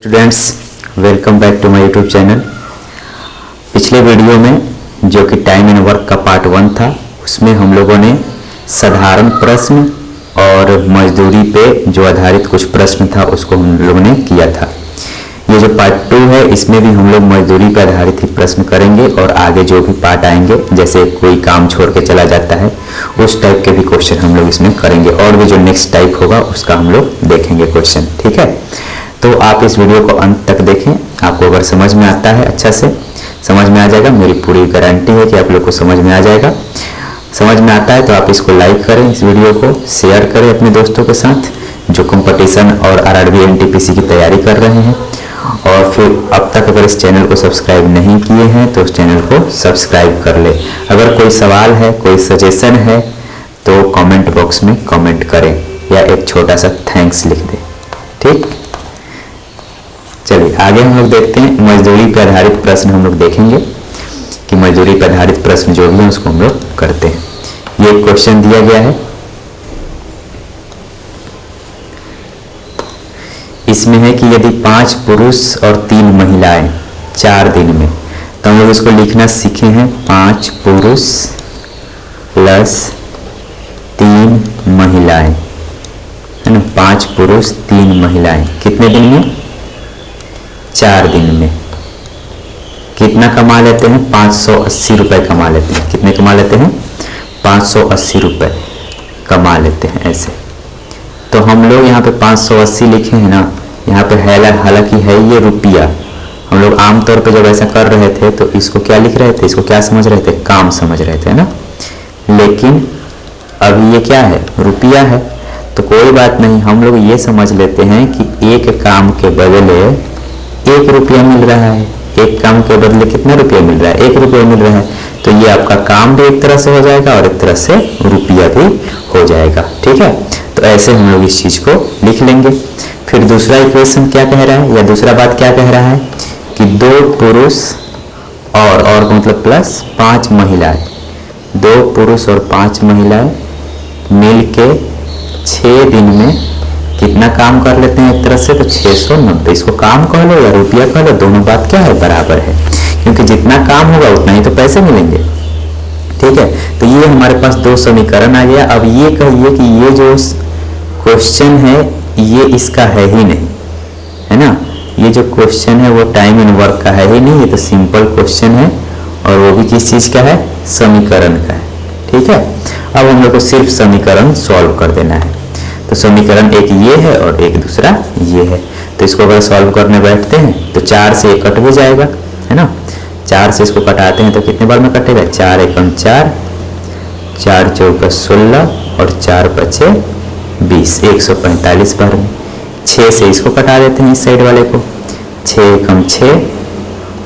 Students, welcome back to my YouTube channel. पिछले video में जो कि टाइम एंड वर्क का पार्ट 1 था, उसमें हम लोगों ने साधारण प्रश्न और मजदूरी पे जो आधारित कुछ प्रश्न था उसको हम लोगों ने किया था। ये जो पार्ट 2 है, इसमें भी हम लोग मजदूरी पे आधारित ही प्रश्न करेंगे और आगे जो भी पार्ट आएंगे, जैसे कोई काम छोड़ के चला जाता है, उस टाइप के भी क्वेश्चन हम लोग इसमें करेंगे और भी जो नेक्स्ट टाइप होगा उसका हम लोग देखेंगे क्वेश्चन। ठीक है, तो आप इस वीडियो को अंत तक देखें। आपको अगर समझ में आता है, अच्छा से समझ में आ जाएगा, मेरी पूरी गारंटी है कि आप लोग को समझ में आ जाएगा। समझ में आता है तो आप इसको लाइक करें, इस वीडियो को शेयर करें अपने दोस्तों के साथ जो कंपटीशन और आरआरबी एनटीपीसी की तैयारी कर रहे हैं। और फिर अब तक अगर इस चैनल को सब्सक्राइब नहीं किए हैं तो उस चैनल को सब्सक्राइब कर ले। अगर कोई सवाल है, कोई सजेशन है तो कमेंट बॉक्स में कमेंट करें या एक छोटा सा थैंक्स लिख दें। ठीक, चलिए आगे हम लोग देखते हैं। मजदूरी पर आधारित प्रश्न हम लोग देखेंगे कि मजदूरी पर आधारित प्रश्न जो भी है उसको हम लोग करते हैं। ये एक क्वेश्चन दिया गया है, इसमें है कि यदि 5 पुरुष और 3 महिलाएं 4 दिन में, तो हम लोग इसको लिखना सीखे हैं 5 पुरुष प्लस 3 महिलाएं, है ना। 5 पुरुष 3 महिलाएं कितने दिन में? 4 दिन में। कितना कमा लेते हैं? 580 रुपए कमा लेते हैं। कितने कमा लेते हैं? 580 रुपए कमा लेते हैं। ऐसे तो हम लोग यहाँ पे 580 लिखे हैं ना, यहाँ पे हालांकि है ये रुपया। हम लोग आमतौर पे जब ऐसा कर रहे थे तो इसको क्या लिख रहे थे, इसको क्या समझ रहे थे? काम समझ रहे थे ना। लेकिन अभी ये क्या है? रुपया है। तो कोई बात नहीं, हम लोग ये समझ लेते हैं कि एक काम के बदले 1 रुपया मिल रहा है। एक काम के बदले कितना रुपया मिल रहा है? 1 रुपया मिल रहा है। तो ये आपका काम भी एक तरह से हो जाएगा और एक तरह से रुपया भी हो जाएगा। ठीक है, तो ऐसे हम लोग इस चीज को लिख लेंगे। फिर दूसरा इक्वेशन क्या कह रहा है, या दूसरा बात क्या कह रहा है कि 2 पुरुष और मतलब प्लस 5 महिलाएं, 2 पुरुष और 5 महिलाएं मिलके 6 दिन में कितना काम कर लेते हैं? एक तरह से तो 690। इसको काम कह लो या रुपया कह लो, दोनों बात क्या है? बराबर है, क्योंकि जितना काम होगा उतना ही तो पैसे मिलेंगे। ठीक है, तो ये हमारे पास 2 समीकरण आ गया। अब ये कहिए कि ये जो क्वेश्चन है ये इसका है ही नहीं, है ना। ये जो क्वेश्चन है वो टाइम एंड वर्क का है ही नहीं, ये तो सिंपल क्वेश्चन है और वो भी किस चीज का है? समीकरण का है। ठीक है, अब हम लोग को सिर्फ समीकरण सॉल्व कर देना है। तो समीकरण एक ये है और एक दूसरा ये है। तो इसको अगर सॉल्व करने बैठते हैं तो 4 से 1 कट भी जाएगा, है ना। 4 से इसको कटाते हैं तो कितने बार में कटेगा? 4 एकम 4, 4 चौका 16 और 4 पचे 20, 145 बार में। 6 से इसको कटा देते हैं इस साइड वाले को, 6 एकम 6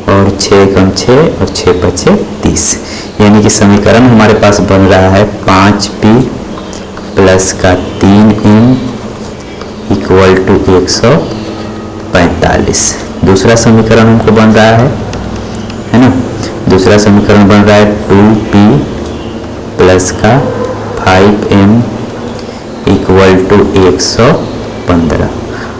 और 6 एकम 6 और 6 पचे 30। यानी कि समीकरण हमारे पास बन रहा है 5p प्लस का 3m इक्वल टू 145। दूसरा समीकरण हमको बन रहा है ना। दूसरा समीकरण बन रहा है 2p प्लस का 5m इक्वल टू 115।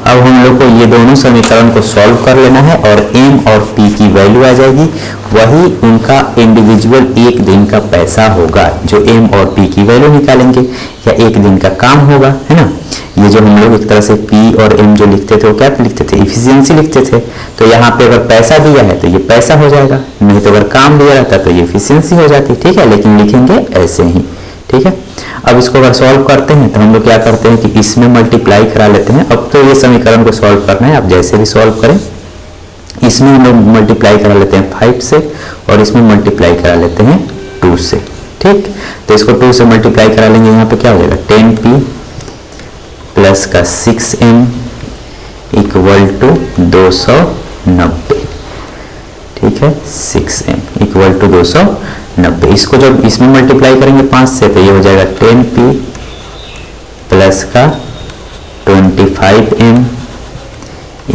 अब हम लोग को ये दोनों समीकरण को सॉल्व कर लेना है और m और p की वैल्यू आ जाएगी, वही उनका इंडिविजुअल एक दिन का पैसा होगा जो m और p की वैल्यू निकालेंगे, या एक दिन का काम होगा, है ना। ये जो हम लोग एक तरह से p और m जो लिखते थे वो क्या लिखते थे? इफिशियंसी लिखते थे। तो यहाँ पे अगर पैसा दिया है तो ये पैसा हो जाएगा, नहीं तो अगर काम दिया रहता तो ये इफिशियंसी हो जाती। ठीक है, लेकिन लिखेंगे ऐसे ही। ठीक है, अब इसको अगर सॉल्व करते हैं तो हम लोग क्या करते हैं कि इसमें मल्टीप्लाई करा लेते हैं। अब तो ये समीकरण को सॉल्व करना है, आप जैसे भी सॉल्व करें। इसमें हम लोग मल्टीप्लाई करा लेते हैं 5 से और इसमें मल्टीप्लाई करा लेते हैं 2 से। ठीक, तो इसको 2 से मल्टीप्लाई करा लेंगे, यहाँ पे क्या हो जाएगा? 10p प्लस का 6m इक्वल टू 290। ठीक है, 6m इक्वल टू 290। इसको जब इसमें मल्टीप्लाई करेंगे 5 से तो ये हो जाएगा 10p प्लस का 25m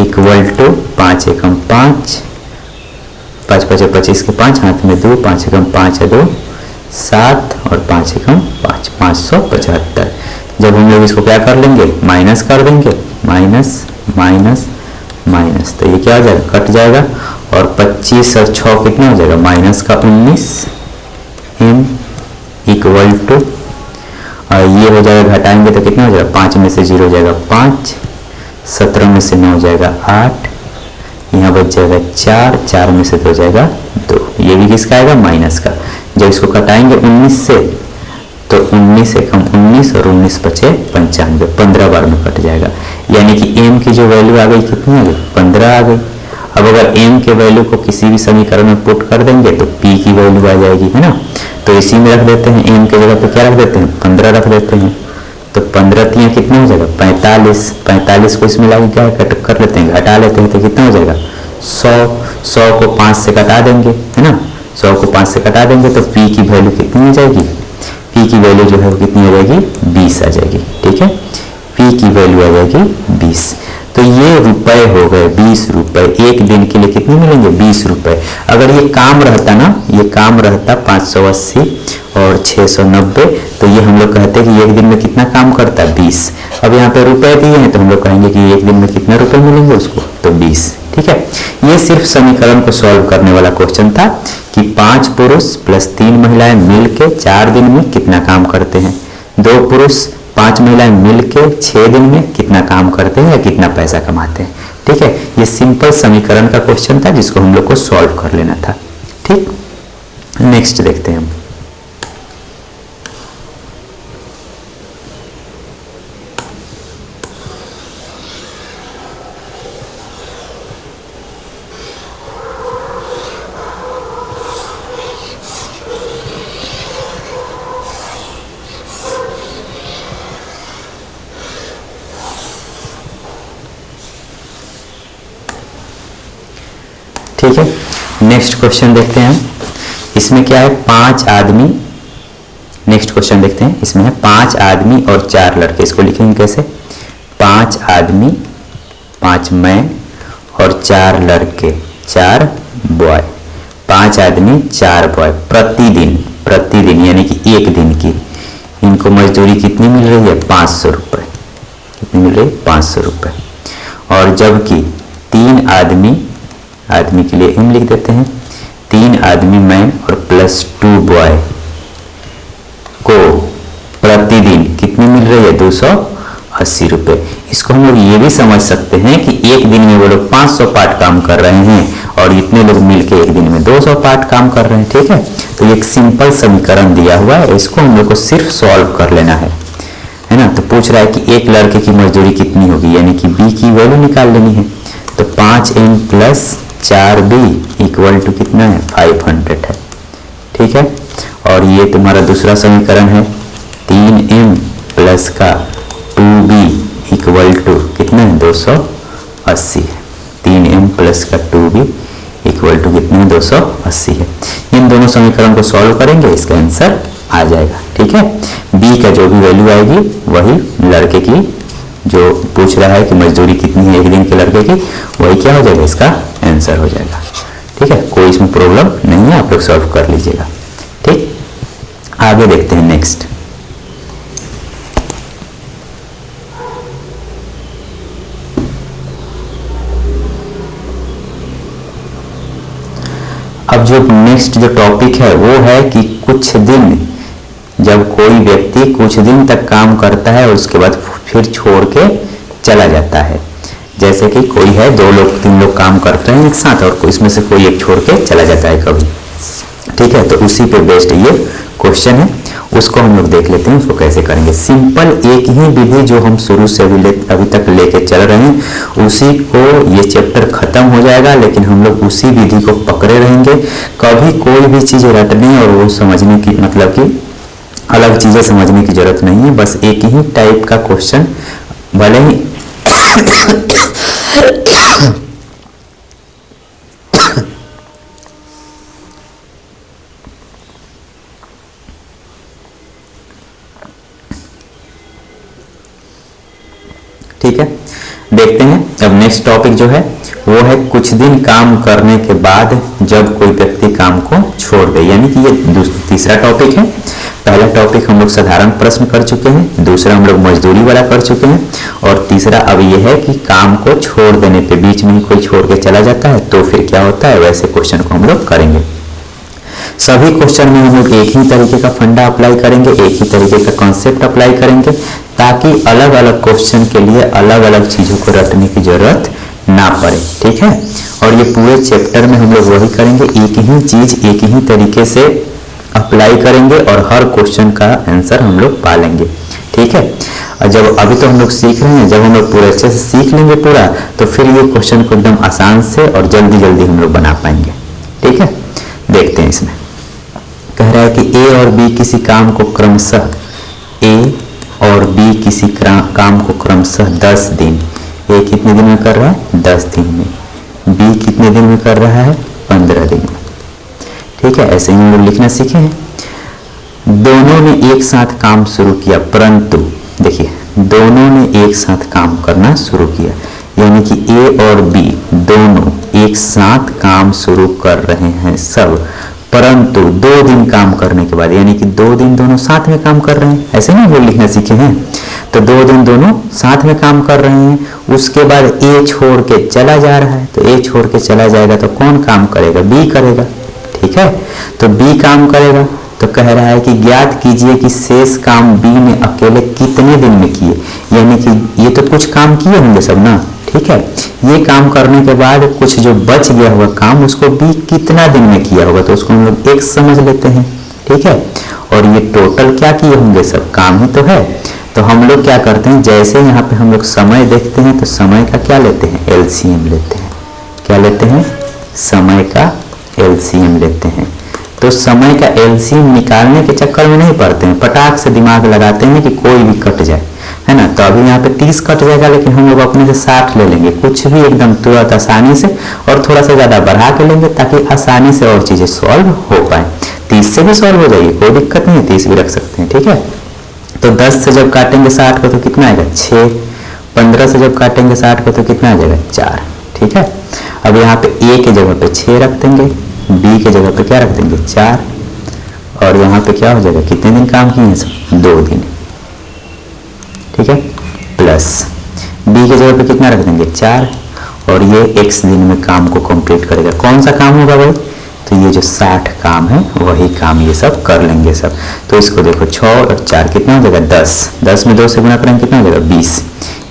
इक्वल टू 5 एकम 5, 5 पचे 25 के 5, हाथ में 2, 5 एकम 5 है 2, 7 और 5 एकम 5, 575। जब हम लोग इसको क्या कर लेंगे? माइनस कर देंगे, माइनस माइनस माइनस, तो ये क्या हो जाएगा, कट जाएगा। और 25 और 6 कितना हो जाएगा, माइनस का 19 m इक्वल टू, और ये हो जाएगा घटाएंगे तो कितना हो जाएगा, 5 में से 0 हो जाएगा 5, 17 में से 9 हो जाएगा 8, यहाँ बच जाएगा 4, 4 में से 2 हो जाएगा 2। ये भी किसका आएगा, माइनस का। जब इसको घटाएंगे 19 से तो 19 से कम 19 और 19 बचे 95, 15 बार में कट जाएगा। यानी कि m की जो वैल्यू आ गई कितनी आ गई, 15 आ गई। अब अगर m के वैल्यू को किसी भी समीकरण में पुट कर देंगे तो p की वैल्यू आ जाएगी, है ना। तो इसी में रख देते हैं, m के जगह पे क्या रख देते हैं, 15 रख देते हैं। तो 15 तियाँ कितना हो जाएगा, 45, 45 को इसमें लगा क्या कट कर लेते हैं, घटा लेते हैं तो कितना हो जाएगा 100, 100 को 5 से घटा देंगे, है ना, 100 को 5 से घटा देंगे तो p की वैल्यू कितनी आ जाएगी, p की वैल्यू जो है वो कितनी आ जाएगी, 20 आ जाएगी। ठीक है, p की वैल्यू आ जाएगी 20। तो ये रुपए हो गए 20 रुपए, एक दिन के लिए कितने मिलेंगे, 20 रुपए। अगर ये काम रहता ना, ये काम रहता 580 और 690, तो ये हम लोग कहते हैं कि एक दिन में कितना काम करता है, 20। अब यहाँ पे रुपए दिए हैं तो हम लोग कहेंगे कि एक दिन में कितना रुपए मिलेंगे उसको, तो 20। ठीक है, ये सिर्फ समीकरण को सॉल्व करने वाला क्वेश्चन था कि 5 पुरुष प्लस 3 महिलाएं मिलके 4 दिन में कितना काम करते हैं, 2 पुरुष 5 महिलाएं मिलके 6 दिन में कितना काम करते हैं या कितना पैसा कमाते हैं। ठीक है, ये सिंपल समीकरण का क्वेश्चन था जिसको हम लोग को सॉल्व कर लेना था। ठीक, नेक्स्ट देखते हैं हम। ठीक है, नेक्स्ट क्वेश्चन देखते हैं। इसमें क्या है, 5 आदमी, नेक्स्ट क्वेश्चन देखते हैं। इसमें है 5 आदमी और 4 लड़के। इसको लिखेंगे कैसे, 5 आदमी, 5 मैन और 4 लड़के, 4 बॉय। 5 आदमी 4 बॉय, प्रतिदिन, प्रतिदिन यानी कि एक दिन की इनको मजदूरी कितनी मिल रही है, 500 रुपये। कितनी मिल रही है, 500 रुपये। और जबकि 3 आदमी, आदमी के लिए m लिख देते हैं, 3 आदमी मैन और प्लस 2 बॉय को प्रतिदिन कितनी मिल रही है, 280 रुपये। इसको हम लोग ये भी समझ सकते हैं कि एक दिन में वो लोग 500 पार्ट काम कर रहे हैं और इतने लोग मिलके एक दिन में 200 पार्ट काम कर रहे हैं। ठीक है, तो एक सिंपल समीकरण दिया हुआ है, इसको हम लोग को सिर्फ सॉल्व कर लेना है ना। तो पूछ रहा है कि एक लड़के की मजदूरी कितनी होगी, यानी कि b की वैल्यू निकाल लेनी है। तो 5m plus 4b equal to कितना है, 500 है। ठीक है, और ये तुम्हारा दूसरा समीकरण है, 3m प्लस का 2b इक्वल टू कितना है, 280 है। 3m प्लस का 2b इक्वल टू कितना है, 280 है। इन दोनों समीकरण को सॉल्व करेंगे, इसका आंसर आ जाएगा। ठीक है, b का जो भी वैल्यू आएगी वही लड़के की, जो पूछ रहा है कि मजदूरी कितनी है एक दिन के लड़के की, वही क्या हो जाएगा, इसका आंसर हो जाएगा। ठीक है, कोई इसमें प्रॉब्लम नहीं है, आप लोग सॉल्व कर लीजिएगा। ठीक, आगे देखते हैं नेक्स्ट। अब जो नेक्स्ट जो टॉपिक है वो है कि कुछ दिन, जब कोई व्यक्ति कुछ दिन तक काम करता है और उसके बाद फिर छोड़ के चला जाता है। जैसे कि कोई है, 2 लोग 3 लोग काम करते हैं एक साथ और इसमें से कोई एक छोड़ के चला जाता है कभी। ठीक है, तो उसी पे बेस्ड ये क्वेश्चन है, उसको हम लोग देख लेते हैं उसको कैसे करेंगे। सिंपल एक ही विधि जो हम शुरू से अभी तक लेके चल रहे हैं, उसी को, ये चैप्टर खत्म हो जाएगा लेकिन हम लोग उसी विधि को पकड़े रहेंगे। कभी कोई भी चीज़ रटने और वो समझने की, मतलब कि अलग चीज़ें समझने की जरूरत नहीं है। बस एक ही टाइप का क्वेश्चन, भले ही ठीक है, देखते हैं अब नेक्स्ट टॉपिक जो है वो है कुछ दिन काम करने के बाद जब कोई व्यक्ति काम को छोड़ दे, यानी कि ये तीसरा टॉपिक है। पहला टॉपिक हम लोग साधारण प्रश्न कर चुके हैं, दूसरा हम लोग मजदूरी वाला कर चुके हैं, और तीसरा अब ये है कि काम को छोड़ देने पे बीच में ही कोई छोड़ के चला जाता है तो फिर क्या होता है, वैसे क्वेश्चन को हम लोग करेंगे। सभी क्वेश्चन में हम लोग एक ही तरीके का फंडा अप्लाई करेंगे, एक ही तरीके का कॉन्सेप्ट अप्लाई करेंगे, ताकि अलग अलग क्वेश्चन के लिए अलग अलग चीजों को रटने की जरूरत ना पड़े, ठीक है। और ये पूरे चैप्टर में हम लोग वही करेंगे, एक ही चीज एक ही तरीके से अप्लाई करेंगे और हर क्वेश्चन का आंसर हम लोग पालेंगे, ठीक है। और जब अभी तो हम लोग सीख रहे हैं, जब हम लोग पूरे अच्छे से सीख लेंगे पूरा, तो फिर ये क्वेश्चन को एकदम आसान से और जल्दी जल्दी हम लोग बना पाएंगे, ठीक है। देखते हैं, इसमें कह रहा है कि ए और बी किसी काम को क्रमशः काम को क्रमशः 10 दिन, ए कितने दिन में कर रहा है, 10 दिन में, बी कितने दिन में कर रहा है, 15 दिन में, ठीक है। ऐसे ही हम लोग लिखना सीखे हैं। दोनों ने एक साथ काम शुरू किया, परंतु देखिए दोनों ने एक साथ काम करना शुरू किया, यानी कि ए और बी दोनों एक साथ काम शुरू कर रहे हैं सब, परंतु 2 दिन काम करने के बाद, यानी कि 2 दिन दोनों साथ में काम कर रहे हैं, ऐसे नहीं वो लिखना सीखे हैं। तो 2 दिन दोनों साथ में काम कर रहे हैं, उसके बाद ए छोड़ के चला जा रहा है, तो ए छोड़ के चला जाएगा तो कौन काम करेगा, बी करेगा, ठीक है। तो बी काम करेगा, तो कह रहा है कि ज्ञात कीजिए कि शेष काम बी ने अकेले कितने दिन में किए, यानी कि ये तो कुछ काम किए होंगे सब ना, ठीक है। ये काम करने के बाद कुछ जो बच गया हुआ काम उसको बी कितना दिन में किया होगा, तो उसको हम लोग x समझ लेते हैं, ठीक है। और ये टोटल क्या किए होंगे, सब काम ही तो है। तो हम लोग क्या करते हैं, जैसे यहाँ पे हम लोग समय देखते हैं तो समय का क्या लेते हैं, एलसीएम लेते हैं। क्या लेते हैं, समय का एलसीएम लेते हैं। तो समय का एलसीएम निकालने के चक्कर में नहीं पड़ते हैं, पटाख से दिमाग लगाते हैं कि कोई भी कट जाए, है ना। तो अभी यहाँ पे 30 कट जाएगा, लेकिन हम लोग अपने से 60 ले लेंगे, कुछ भी एकदम तुरंत आसानी से, और थोड़ा सा ज्यादा बढ़ा के लेंगे ताकि आसानी से और चीजें सॉल्व हो पाए। 30 से भी सॉल्व हो जाएगी, कोई दिक्कत नहीं है, 30 भी रख सकते हैं, ठीक है। तो 10 से जब काटेंगे 60 को तो कितना आएगा, 6। 15 से जब काटेंगे 60 को तो कितना आ जाएगा, 4, ठीक है। अब यहाँ पे ए के जगह पे 6 रख देंगे, बी के जगह पे क्या रख देंगे, 4, और यहाँ पे क्या हो जाएगा, कितने दिन काम किए हैं सब, 2 दिन, ठीक है। प्लस बी के जगह पे कितना रख देंगे, 4, और ये x दिन में काम को कंप्लीट करेगा। कौन सा काम होगा भाई, तो ये जो 60 काम है वही काम ये सब कर लेंगे सब। तो इसको देखो 6 और 4 कितना हो जाएगा, 10। 10 में 2 से गुना करेंगे कितना हो जाएगा, 20।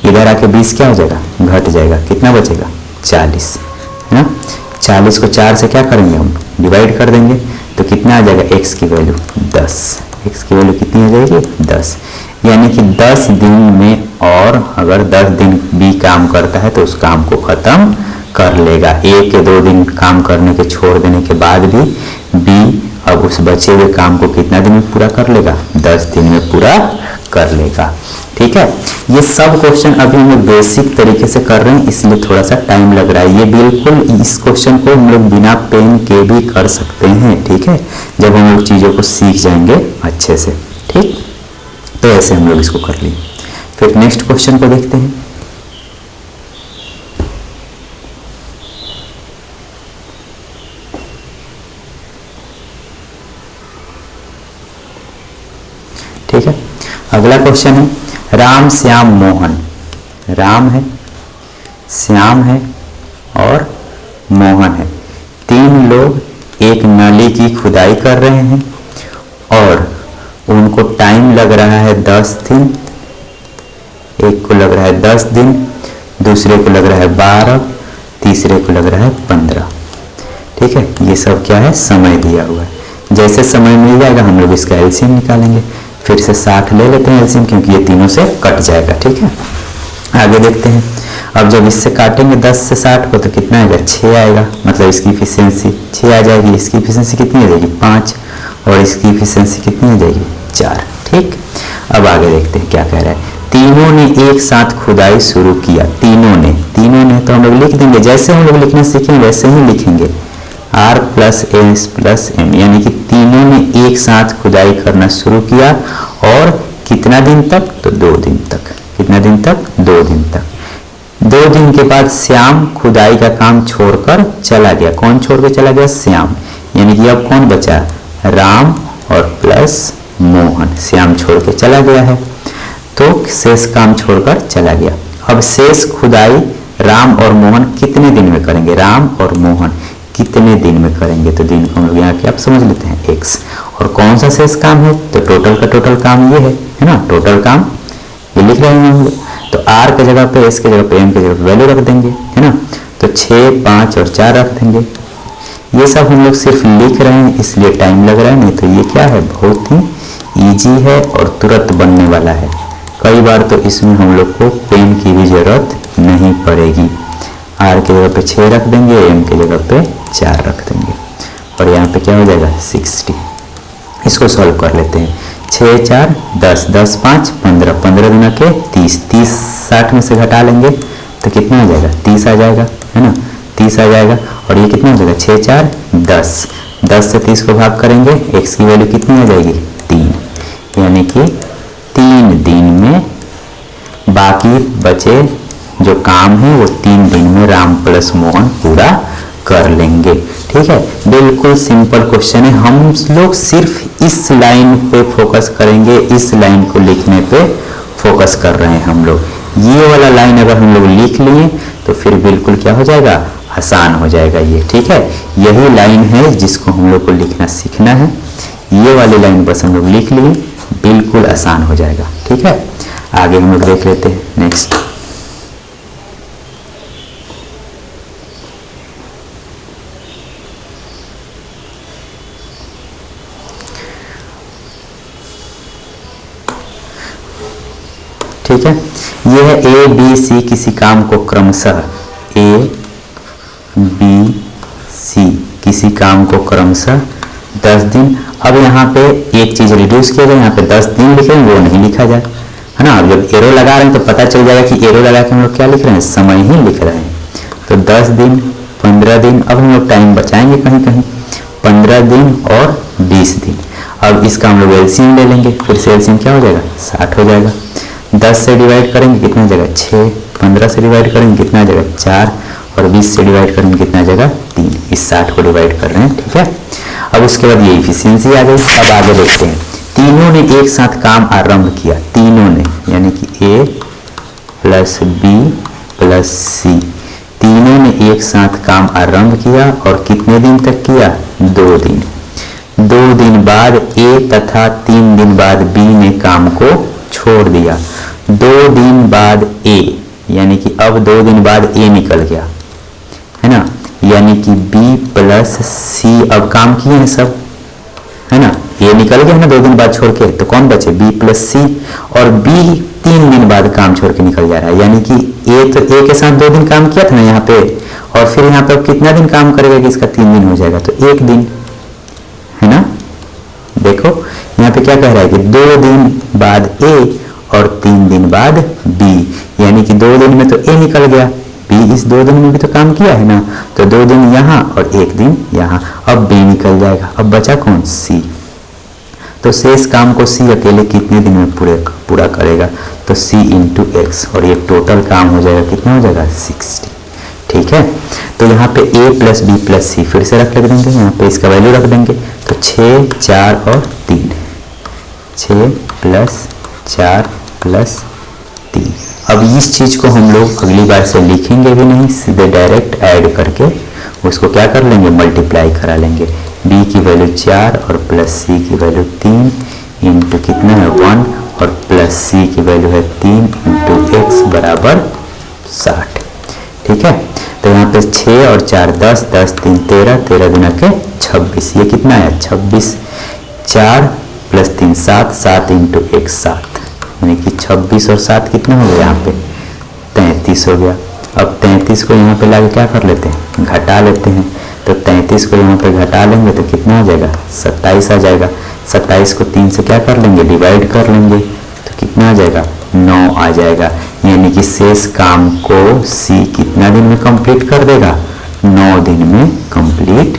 इधर आके 20 क्या हो जाएगा, घट जाएगा, कितना बचेगा, 40, है ना। 40 को 4 से क्या करेंगे हम, डिवाइड कर देंगे, तो कितना आ जाएगा, x की वैल्यू 10। x की वैल्यू कितनी आ जाएगी, 10। यानी कि 10 दिन में, और अगर 10 दिन बी काम करता है तो उस काम को खत्म कर लेगा। ए के 2 दिन काम करने के छोड़ देने के बाद भी बी अब उस बचे हुए काम को कितना दिन में पूरा कर लेगा, 10 दिन में पूरा कर लेगा, ठीक है। ये सब क्वेश्चन अभी हम लोग बेसिक तरीके से कर रहे हैं, इसलिए थोड़ा सा टाइम लग रहा है। ये बिल्कुल इस क्वेश्चन को हम लोग बिना पेन के भी कर सकते हैं, ठीक है, जब हम लोग चीज़ों को सीख जाएंगे अच्छे से, ठीक। तो ऐसे हम लोग इसको कर लिए। फिर नेक्स्ट क्वेश्चन को देखते हैं। ठीक है, अगला क्वेश्चन है, राम श्याम मोहन, राम है, श्याम है और मोहन है, 3 लोग एक नाली की खुदाई कर रहे हैं और उनको टाइम लग रहा है 10 दिन। एक को लग रहा है 10 दिन, दूसरे को लग रहा है 12, तीसरे को लग रहा है 15, ठीक है। ये सब क्या है, समय दिया हुआ है। जैसे समय मिल जाएगा हम लोग इसका एलसीएम निकालेंगे। फिर से 60 ले लेते हैं एलसीएम, क्योंकि ये तीनों से कट जाएगा, ठीक है। आगे देखते हैं। अब जब इससे काटेंगे 10 से 60 को तो कितना आएगा, 6 आएगा, मतलब इसकी इफिशियंसी 6 आ जाएगी। इसकी इफिशियंसी कितनी आ जाएगी, 5, और इसकी इफिशियंसी कितनी आ जाएगी, 4, ठीक। अब आगे देखते हैं क्या कह रहा है। तीनों ने एक साथ खुदाई शुरू किया, तीनों ने तो हम लोग लिख देंगे, जैसे हम लोग लिखना सीखेंगे वैसे ही लिखेंगे, R + S + M, यानी कि तीनों ने एक साथ खुदाई करना शुरू किया, और कितना दिन तक, तो 2 दिन तक। कितना दिन तक, 2 दिन तक। 2 दिन के बाद श्याम खुदाई का काम छोड़कर चला गया। कौन छोड़ के चला गया? श्याम। यानी कि अब कौन बचा? राम और प्लस मोहन। श्याम छोड़ के चला गया है तो शेष काम छोड़कर चला गया। अब शेष खुदाई राम और मोहन कितने दिन में करेंगे? राम और मोहन कितने दिन में करेंगे? तो दिन को हम लोग यहाँ के आप समझ लेते हैं x। और कौन सा शेष काम है? तो टोटल का टोटल काम ये है ना। टोटल काम ये लिख रहे हैं हम लोग। तो r के जगह पे, s के जगह पे, m के जगह पे वैल्यू रख देंगे, है ना। तो 6, 5 और 4 रख देंगे। ये सब हम लोग सिर्फ लिख रहे हैं इसलिए टाइम लग रहा है, नहीं तो ये क्या है? बहुत ही ईजी है और तुरंत बनने वाला है। कई बार तो इसमें हम लोग को पेन की भी जरूरत नहीं पड़ेगी। r की जगह पे 6 रख देंगे, m की जगह पे 4 रख देंगे और यहाँ पे क्या हो जाएगा? 60। इसको सॉल्व कर लेते हैं। 6, 4, 10, 10, 5, 15, 15 गुना के 30, 30 60 में से घटा लेंगे तो कितना आ जाएगा? 30 आ जाएगा, है ना। 30 आ जाएगा और ये कितना हो जाएगा? 6, 4, 10, 10 से 30 को भाग करेंगे, x की वैल्यू कितनी आ जाएगी? 3। यानी कि 3 दिन में बाकी बचे जो काम है वो 3 दिन में राम प्लस मोहन पूरा कर लेंगे। ठीक है, बिल्कुल सिंपल क्वेश्चन है। हम लोग सिर्फ इस लाइन पे फोकस करेंगे, इस लाइन को लिखने पे फोकस कर रहे हैं हम लोग। ये वाला लाइन अगर हम लोग लिख लिए तो फिर बिल्कुल क्या हो जाएगा? आसान हो जाएगा ये। ठीक है, यही लाइन है जिसको हम लोग को लिखना सीखना है। ये वाली लाइन बस हम लोग लिख लिए, बिल्कुल आसान हो जाएगा। ठीक है, आगे हम लोग देख लेते हैं नेक्स्ट। ठीक है, ये है ए बी सी किसी काम को क्रमशः, ए बी सी किसी काम को क्रमशः 10 दिन। अब यहाँ पे एक चीज रिड्यूस किया जाए, यहाँ पे 10 दिन लिखे हैं वो नहीं लिखा जाए, है ना। अब जब एरो लगा रहे हैं तो पता चल जाएगा कि एरो लगा के हम लोग क्या लिख रहे हैं? समय ही लिख रहे हैं। तो 10 दिन, 15 दिन, अब हम लोग टाइम बचाएंगे कहीं कहीं, 15 दिन और 20 दिन। अब इसका हम लोग एलसीएम ले लेंगे, फिर से एलसीएम क्या हो जाएगा? 60 हो जाएगा। 10 से डिवाइड करेंगे कितना आ जाएगा? 6। 15 से डिवाइड करेंगे कितना आ जाएगा? 4 और 20 से डिवाइड करेंगे कितना आ जाएगा? 3। इस 60 को डिवाइड कर रहे हैं। ठीक है, अब उसके बाद ये इफिशियंसी आ गई। अब आगे देखते हैं। तीनों ने एक साथ काम आरंभ किया, तीनों ने, यानी कि ए प्लस बी प्लस सी, तीनों ने एक साथ काम आरंभ किया और कितने दिन तक किया? 2 दिन। 2 दिन बाद ए तथा 3 दिन बाद बी ने काम को छोड़ दिया। 2 दिन बाद ए, यानी कि अब 2 दिन बाद ए निकल गया, है ना। यानी कि बी प्लस सी अब काम किए हैं सब, है ना। ये निकल गया है ना 2 दिन बाद छोड़ के, तो कौन बचे? बी प्लस सी। और बी 3 दिन बाद काम छोड़ के निकल जा रहा है, यानी कि ए तो ए के साथ 2 दिन काम किया था ना यहाँ पे, और फिर यहाँ पे अब कितना दिन काम करेगा कि इसका 3 दिन हो जाएगा? तो 1 दिन, है ना। देखो यहाँ पे क्या कह रहा है कि 2 दिन बाद ए और 3 दिन बाद बी, यानी कि 2 दिन में तो ए निकल गया, बी इस 2 दिन में भी तो काम किया है ना, तो 2 दिन यहाँ और 1 दिन यहाँ। अब बी निकल जाएगा, अब बचा कौन? सी। तो शेष काम को सी अकेले कितने दिन में पूरा करेगा? तो सी इंटू एक्स, और ये टोटल काम हो जाएगा कितना हो जाएगा? 60। ठीक है, तो यहाँ पे a प्लस बी प्लस सी फिर से रख देंगे, यहाँ पे इसका वैल्यू रख देंगे। तो 6, 4 और 3, 6 प्लस 4 प्लस 3। अब इस चीज को हम लोग अगली बार से लिखेंगे भी नहीं, सीधे डायरेक्ट ऐड करके उसको क्या कर लेंगे? मल्टीप्लाई करा लेंगे। b की वैल्यू 4 और प्लस c की वैल्यू 3 इंटू कितना है? 1 और प्लस c की वैल्यू है 3 इंटू x बराबर 60। ठीक है, तो यहाँ पे 6 और 4 10, 10 3 13, 13 गुना के 26, ये कितना है? 26। 4 प्लस 3 7, 7 इंटू 1 7, यानी कि 26 और 7 कितना हो गया? यहाँ पे 33 हो गया। अब 33 को यहाँ पे लाके क्या कर लेते हैं? घटा लेते हैं। तो 33 को यहाँ पे घटा लेंगे तो कितना आ जाएगा? 27 आ जाएगा। 27 को 3 से क्या कर लेंगे? डिवाइड कर लेंगे, तो कितना आ जाएगा? 9 आ जाएगा। यानी कि शेष काम को सी कितना दिन में कंप्लीट कर देगा? 9 दिन में कंप्लीट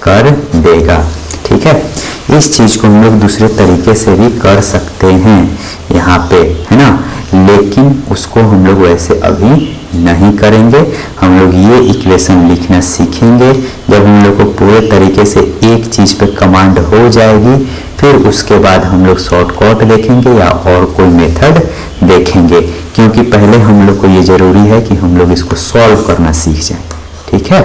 कर देगा। ठीक है, इस चीज को हम लोग दूसरे तरीके से भी कर सकते हैं यहाँ पे, है ना। लेकिन उसको हम लोग वैसे अभी नहीं करेंगे। हम लोग ये इक्वेशन लिखना सीखेंगे जब हम लोग को पूरे तरीके से एक चीज़ पे कमांड हो जाएगी, फिर उसके बाद हम लोग शॉर्टकट देखेंगे या और कोई मेथड देखेंगे, क्योंकि पहले हम लोग को ये ज़रूरी है कि हम लोग इसको सॉल्व करना सीख जाएं। ठीक है,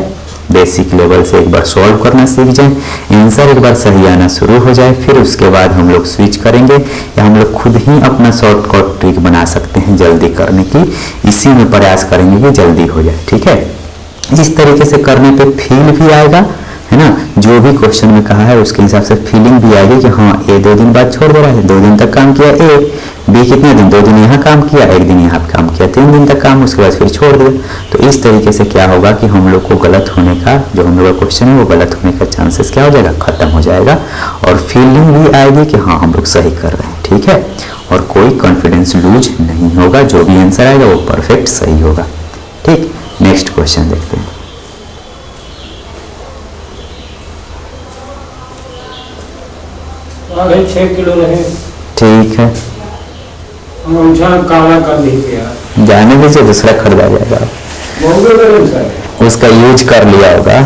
बेसिक लेवल से एक बार सॉल्व करना सीख जाएं, आंसर एक बार सही आना शुरू हो जाए, फिर उसके बाद हम लोग स्विच करेंगे या हम लोग खुद ही अपना शॉर्टकट ट्रिक बना सकते हैं जल्दी करने की। इसी में प्रयास करेंगे कि जल्दी हो जाए। ठीक है, इस तरीके से करने पे फील भी आएगा, है ना, जो भी क्वेश्चन में कहा है उसके हिसाब से फीलिंग भी आएगी कि हाँ ए 2 दिन बाद छोड़ दे रहा है, 2 दिन तक काम किया ए, बी कितने दिन, 2 दिन यहाँ काम किया, 1 दिन यहाँ काम किया, 3 दिन तक काम, उसके बाद फिर छोड़ दिया। तो इस तरीके से क्या होगा कि हम लोग को गलत होने का, जो हम लोग का क्वेश्चन है वो गलत होने का चांसेस क्या हो जाएगा, खत्म हो जाएगा, और फीलिंग भी आएगी कि हाँ हम लोग सही कर रहे हैं। ठीक है, और कोई कॉन्फिडेंस लूज नहीं होगा, जो भी आंसर आएगा वो परफेक्ट सही होगा। ठीक, नेक्स्ट क्वेश्चन देखते हैं। आगे 6 किलो रहे। ठीक है, काला कर लीजिए, जाने दीजिए, दूसरा खरीदा जाएगा, उसका यूज कर लिया होगा।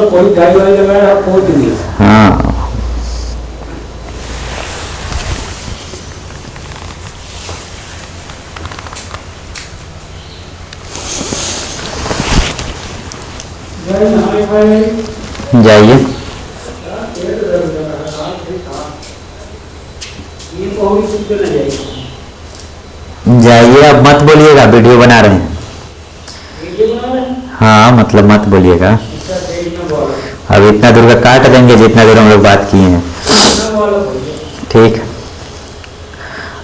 कोई डाई वाई लगाया पोत दिया। हाँ, जाइए जाइए, अब मत बोलिएगा, वीडियो बना रहे हैं। हाँ, मतलब मत बोलिएगा, अब इतना दूर का काट देंगे जितना देर हम लोग बात किए हैं। ठीक,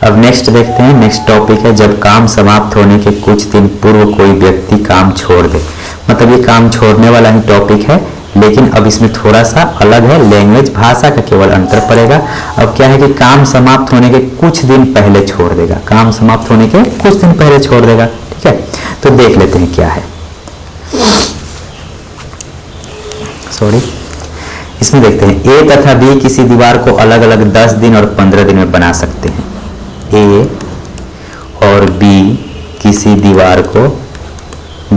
अब नेक्स्ट देखते हैं। नेक्स्ट टॉपिक है जब काम समाप्त होने के कुछ दिन पूर्व कोई व्यक्ति काम छोड़ दे। मतलब ये काम छोड़ने वाला ही टॉपिक है, लेकिन अब इसमें थोड़ा सा अलग है, लैंग्वेज भाषा का केवल अंतर पड़ेगा। अब क्या है कि काम समाप्त होने के कुछ दिन पहले छोड़ देगा, काम समाप्त होने के कुछ दिन पहले छोड़ देगा। ठीक है, तो देख लेते हैं क्या है। सॉरी, इसमें देखते हैं ए तथा बी किसी दीवार को अलग अलग 10 दिन और 15 दिन में बना सकते हैं। ए और बी किसी दीवार को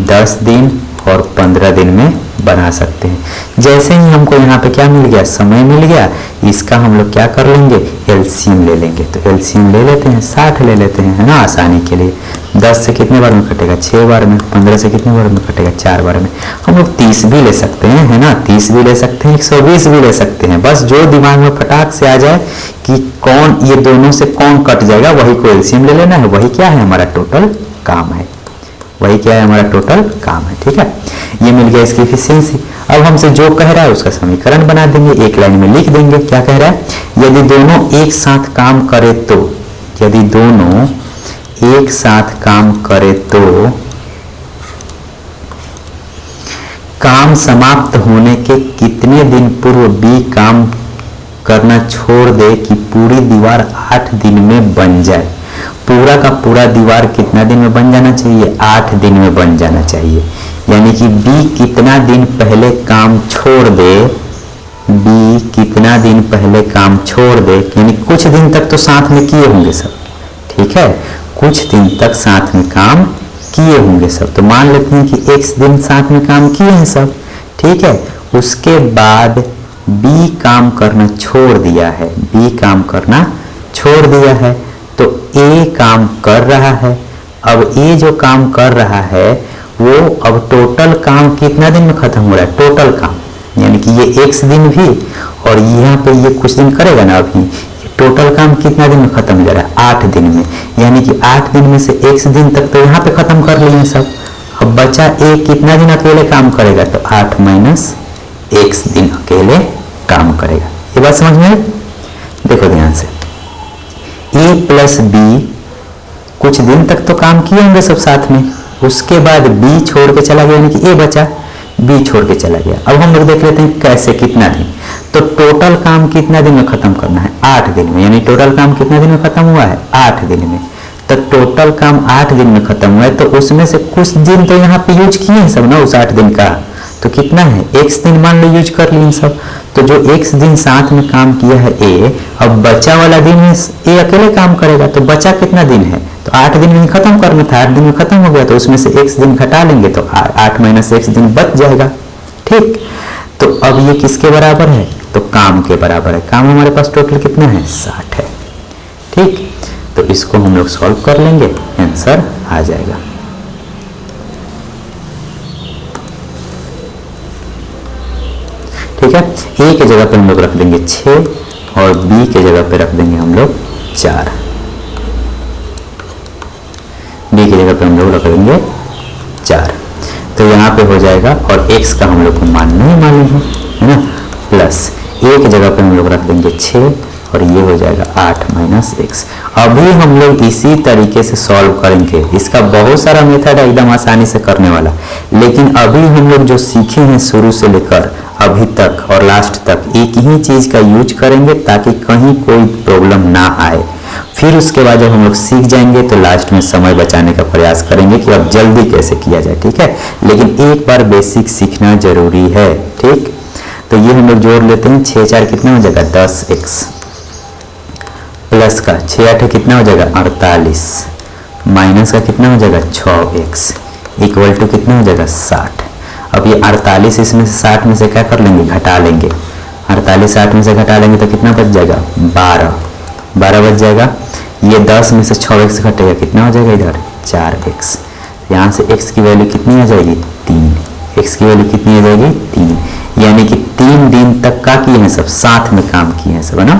10 दिन और 15 दिन में बना सकते हैं। जैसे ही हमको यहाँ पे क्या मिल गया, समय मिल गया, इसका हम लोग क्या कर लेंगे, एलसीएम ले लेंगे। तो एलसीएम ले लेते हैं, 60 ले लेते हैं, है ना, आसानी के लिए। 10 से कितने बार में कटेगा, 6 बार में। 15 से कितने बार में कटेगा, 4 बार में। हम लोग 30 भी ले सकते हैं, है ना, 30 भी ले सकते हैं, 120 भी ले सकते हैं। बस जो दिमाग में फटाक से आ जाए कि कौन ये दोनों से कौन कट जाएगा, वही को एलसीएम ले लेना है। वही क्या है, हमारा टोटल काम है। वही क्या है, हमारा टोटल काम है। ठीक है, ये मिल गया इसकी एफिशिएंसी। अब हमसे जो कह रहा है उसका समीकरण बना देंगे, एक लाइन में लिख देंगे। क्या कह रहा है, यदि दोनों एक साथ काम करे तो, यदि दोनों एक साथ काम करे तो काम समाप्त होने के कितने दिन पूर्व बी काम करना छोड़ दे कि पूरी दीवार 8 दिन में बन जाए। पूरा का पूरा दीवार कितना दिन में बन जाना चाहिए, 8 दिन में बन जाना चाहिए। यानी कि बी कितना दिन पहले काम छोड़ दे, बी कितना दिन पहले काम छोड़ दे, यानी कुछ दिन तक तो साथ में किए होंगे सब। ठीक है, कुछ दिन तक साथ में काम किए होंगे सब। तो मान लेते हैं कि x दिन साथ में काम किए हैं सब। ठीक है, उसके बाद बी काम करना छोड़ दिया है, बी काम करना छोड़ दिया है, तो ए काम कर रहा है। अब ए जो काम कर रहा है वो अब टोटल काम कितना दिन में खत्म हो रहा है, टोटल काम, यानी कि ये x दिन भी और यहाँ पे ये कुछ दिन करेगा ना, अभी टोटल काम कितना दिन में खत्म हो जा रहा है, 8 दिन में। यानी कि 8 दिन में से x दिन तक तो यहाँ पे खत्म कर लिए सब। अब बचा ए कितना दिन अकेले काम करेगा, तो 8 माइनस x दिन अकेले काम करेगा। ये बात समझ में? देखो ध्यान से, ए प्लस बी कुछ दिन तक तो काम किए होंगे सब साथ में, उसके बाद बी छोड़ के चला गया, यानी कि ए बचा, बी छोड़ के चला गया। अब हम लोग देख लेते हैं कैसे, कितना दिन। तो टोटल काम कितना दिन में खत्म करना है, 8 दिन में। यानी टोटल काम कितना दिन में खत्म हुआ है, 8 दिन में। तो टोटल काम 8 दिन में खत्म हुआ है, तो उसमें से कुछ दिन तो यहाँ पे यूज किए हैं सब ना, उस 8 दिन का। तो कितना है, x दिन मान लो यूज कर लिए सब। तो जो x दिन साथ में काम किया है ए, अब बचा वाला दिन में ए अकेले काम करेगा, तो बचा कितना दिन है, तो 8 दिन में खत्म करना था, 8 दिन में खत्म हो गया तो उसमें से x दिन घटा लेंगे तो 8 माइनस x दिन बच जाएगा। ठीक, तो अब ये किसके बराबर है, तो काम के बराबर है। काम हमारे पास टोटल कितना है, 60 है। ठीक, तो इसको हम लोग सॉल्व कर लेंगे, आंसर आ जाएगा। ठीक है, ए के जगह पे हम लोग रख देंगे 6 और बी के जगह पे रख देंगे हम लोग 4। बी की जगह पे हम लोग रख देंगे 4, तो यहाँ पे हो जाएगा। और x का हम लोग को मान नहीं मालूम है ना, प्लस a की जगह पे हम लोग रख देंगे 6 और ये हो जाएगा 8 माइनस x। अभी हम लोग इसी तरीके से सॉल्व करेंगे, इसका बहुत सारा मेथड है एकदम आसानी से करने वाला, लेकिन अभी हम लोग जो सीखे हैं शुरू से लेकर अभी तक और लास्ट तक एक ही चीज़ का यूज करेंगे ताकि कहीं कोई प्रॉब्लम ना आए। फिर उसके बाद जब हम लोग सीख जाएंगे तो लास्ट में समय बचाने का प्रयास करेंगे कि अब जल्दी कैसे किया जाए। ठीक है, लेकिन एक बार बेसिक सीखना जरूरी है। ठीक, तो ये हम लोग जोड़ लेते हैं, 6 4 कितना हो जाएगा 10x, प्लस का 6 8 कितना हो जाएगा 48, माइनस का कितना हो जाएगा 6x, इक्वल टू कितना हो जाएगा 60। अब ये 48 इसमें से 60 में से क्या कर लेंगे, घटा लेंगे। 48 60 में से घटा लेंगे तो कितना बच जाएगा 12 बच जाएगा। ये 10 में से 6x घटेगा, कितना हो जाएगा इधर 4x। यहाँ से x की वैल्यू कितनी आ जाएगी 3, x की वैल्यू कितनी आ जाएगी 3, यानी कि 3 दिन तक का किए हैं सब, साथ में काम किए हैं सब, है ना।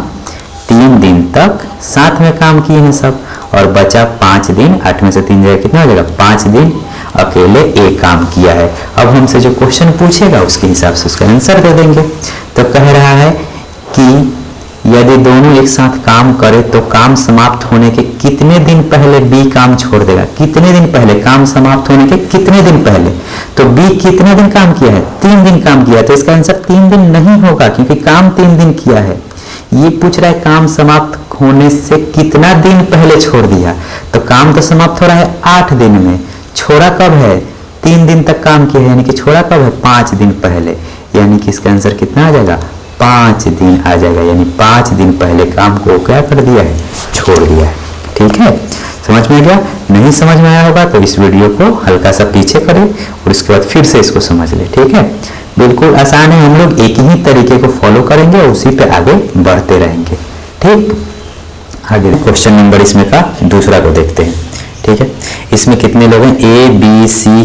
3 दिन तक साथ में काम किए हैं सब, और बचा 5 दिन, 8 में से 3 जाएगा कितना हो जाएगा 5 दिन अकेले एक काम किया है। अब हमसे जो क्वेश्चन पूछेगा उसके हिसाब से उसका आंसर दे देंगे। तो कह रहा है कि यदि दोनों एक साथ काम करे तो काम समाप्त होने के कितने दिन पहले बी काम छोड़ देगा। कितने दिन पहले, काम समाप्त होने के कितने दिन पहले, तो बी कितने दिन काम किया है 3 दिन काम किया, तो इसका आंसर 3 दिन नहीं होगा क्योंकि काम 3 दिन किया है। ये पूछ रहा है काम समाप्त होने से कितना दिन पहले छोड़ दिया, तो काम तो समाप्त हो रहा है 8 दिन में, छोड़ा कब है 3 दिन तक काम किया है, यानी कि छोड़ा कब है 5 दिन पहले, यानी कि इसका आंसर कितना आ जाएगा 5 दिन आ जाएगा। यानी 5 दिन पहले काम को क्या कर दिया है, छोड़ दिया है। ठीक है, समझ में गया? नहीं समझ में आया होगा तो इस वीडियो को हल्का सा पीछे करें और उसके बाद फिर से इसको समझ ले। ठीक है, बिल्कुल आसान है, हम लोग एक ही तरीके को फॉलो करेंगे और उसी पे आगे बढ़ते रहेंगे। ठीक, आगे क्वेश्चन नंबर इसमें का दूसरा को देखते हैं। ठीक है, इसमें कितने लोग हैं, ए बी सी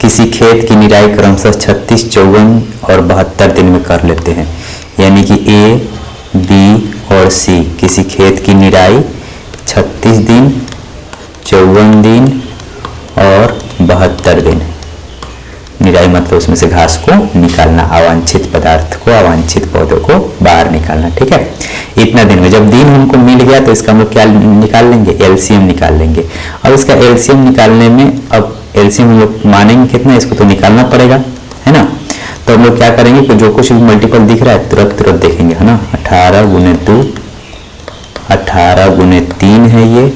किसी खेत की निराई क्रमशः 36, 54 और 72 दिन में कर लेते हैं। यानी कि ए बी और सी किसी खेत की निराई 36 दिन, 54 दिन और 72 दिन, निराई मतलब उसमें से घास को निकालना, अवांछित पदार्थ को, अवांछित पौधों को बाहर निकालना। ठीक है, इतना दिन में जब दिन हमको मिल गया तो इसका हम लोग क्या निकाल लेंगे, एलसीएम निकाल लेंगे। अब इसका एलसीएम निकालने में, अब एलसीएम हम लोग मानेंगे कितना, इसको तो निकालना पड़ेगा, है ना। तो हम लोग क्या करेंगे कि जो कुछ भी मल्टीपल दिख रहा है तुरंत देखेंगे, है ना। 18 × 2, 18 × 3 है ये,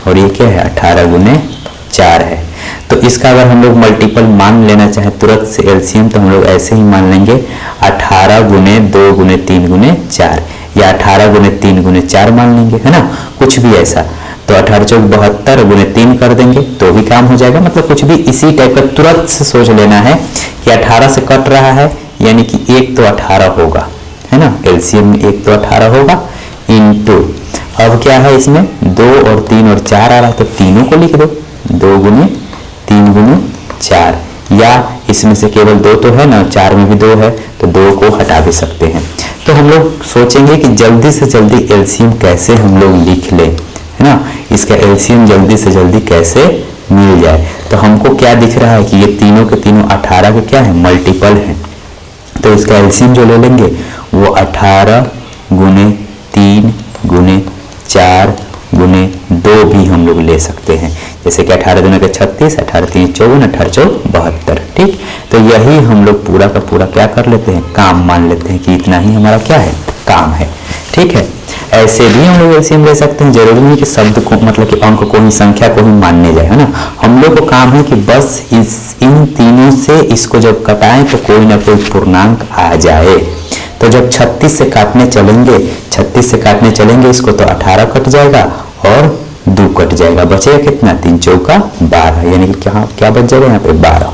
और ये क्या है 18 × 4 है। तो इसका अगर हम लोग मल्टीपल मान लेना चाहे तुरंत से एलसीएम, तो हम लोग ऐसे ही मान लेंगे 18 × 2 × 3 × 4, या 18 × 3 × 4 मान लेंगे, है ना, कुछ भी ऐसा। तो 18 × 72 × 3 कर देंगे तो भी काम हो जाएगा। मतलब कुछ भी इसी टाइप का तुरंत से सोच लेना है कि 18 से कट रहा है, यानी कि 1 तो 18 होगा, है ना, एलसीएम में 1 तो 18 होगा, इनटू अब क्या है इसमें 2 और 3 और 4 आ रहा है, तो तीनों को लिख दो, 2 × 3 × 4, या इसमें से केवल 2 तो है ना, 4 में भी 2 है तो 2 को हटा भी सकते हैं। तो हम लोग सोचेंगे कि जल्दी से जल्दी एलसीएम कैसे हम लोग लिख लें, है ना, इसका एलसीएम जल्दी से जल्दी कैसे मिल जाए। तो हमको क्या दिख रहा है कि ये तीनों के तीनों 18 के क्या है, मल्टीपल है। तो इसका एलसीएम जो ले लेंगे वो 18 × 3 × 4 × 2 भी हम लोग ले सकते हैं। जैसे कि 18 दूनी के 36, 18 3 54, 18 4 72। ठीक, तो यही हम लोग पूरा का पूरा क्या कर लेते हैं, काम मान लेते हैं कि इतना ही हमारा क्या है, काम है। ठीक है, ऐसे भी हम लोग एलसीएम ले सकते हैं, जरूरी नहीं कि शब्द को मतलब कि अंक को ही, संख्या को ही मानने जाए, है ना। हम लोग को काम है कि बस इन तीनों से इसको जब कटाएं तो कोई ना कोई पूर्णांक आ जाए। तो जब 36 से काटने चलेंगे, 36 से काटने चलेंगे इसको तो 18 कट जाएगा और 2 कट जाएगा, बचेगा कितना 3 चौका 12, यानी कि क्या क्या बच जाएगा यहाँ पे 12।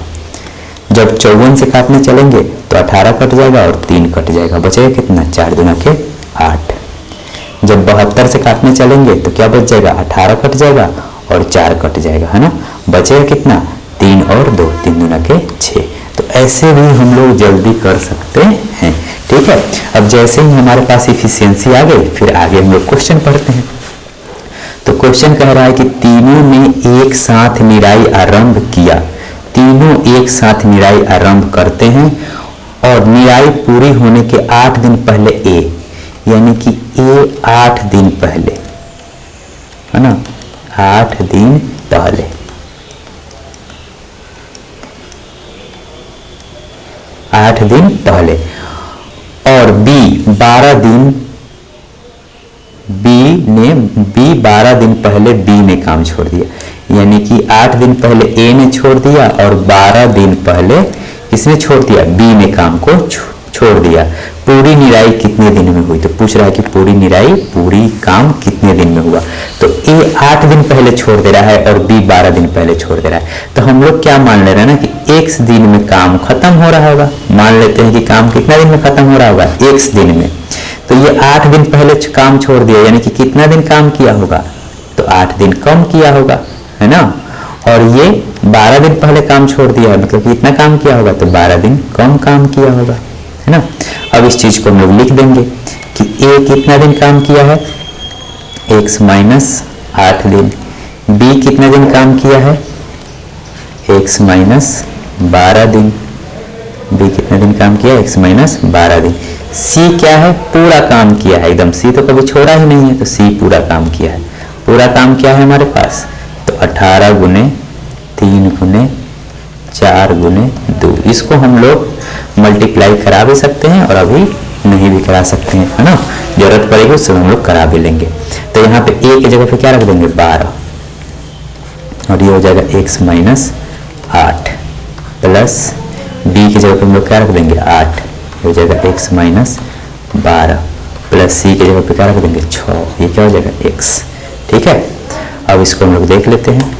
जब 54 से काटने चलेंगे तो 18 कट जाएगा और 3 कट जाएगा, बचेगा कितना 4 दूना के 8। जब 72 से काटने चलेंगे तो क्या बच जाएगा 18 कट जाएगा और 4 कट जाएगा, है ना, बचेगा कितना 3 और 2, 3 दूना के 6। तो ऐसे भी हम लोग जल्दी कर सकते हैं, ठीक है। अब जैसे ही हमारे पास इफिशियंसी आ गई, फिर आगे हम लोग क्वेश्चन पढ़ते हैं। तो क्वेश्चन कह रहा है कि तीनों ने एक साथ निराई आरंभ किया, तीनों एक साथ निराई आरंभ करते हैं और निराई पूरी होने के 8 दिन पहले ए, यानी कि ए 8 दिन पहले, है ना, 8 दिन पहले, 8 दिन पहले, और बी 12 दिन, बी 12 दिन पहले बी ने काम छोड़ दिया, यानी कि 8 दिन पहले ए ने छोड़ दिया और 12 दिन पहले किसने छोड़ दिया, बी ने काम को छोड़ दिया। पूरी निराई कितने दिन में हुई, तो पूछ रहा है कि पूरी निराई, पूरी काम कितने दिन में हुआ। तो ए 8 दिन पहले छोड़ दे रहा है और बी 12 दिन पहले छोड़ दे रहा है, तो हम लोग क्या मान ले रहे हैं ना कि x दिन में काम खत्म हो रहा होगा। मान लेते हैं कि काम कितना दिन में खत्म हो रहा होगा, x दिन में। तो ये 8 दिन पहले काम छोड़ दिया, यानी कि कितना दिन काम किया होगा, तो 8 दिन कम किया होगा, है ना। और ये 12 दिन पहले काम छोड़ दिया है, मतलब कितना काम किया होगा, तो 12 दिन कम काम किया होगा, है ना। अब इस चीज को हम लोग लिख देंगे कि ए कितना दिन काम किया है, x माइनस 8 दिन, बी कितना दिन काम किया है, x माइनस 12 दिन, बी कितना दिन काम किया, x माइनस 12 दिन। सी क्या है, पूरा काम किया है एकदम, सी तो कभी छोड़ा ही नहीं है, तो सी पूरा काम किया है। पूरा काम क्या है हमारे पास, तो 18 गुने 3 गुने 4 गुने 2, इसको हम लोग मल्टीप्लाई करा भी सकते हैं और अभी नहीं भी करा सकते हैं, है ना, जरूरत पड़ेगी उससे हम लोग करा भी लेंगे। तो यहाँ पे ए की जगह पे क्या रख देंगे 12, और ये हो जाएगा x माइनस 8, प्लस बी की जगह पे हम लोग क्या रख देंगे 8, हो जाएगा x माइनस 12, प्लस सी की जगह पे क्या रख देंगे 6, ये क्या हो जाएगा x, ठीक है। अब इसको हम लोग देख लेते हैं।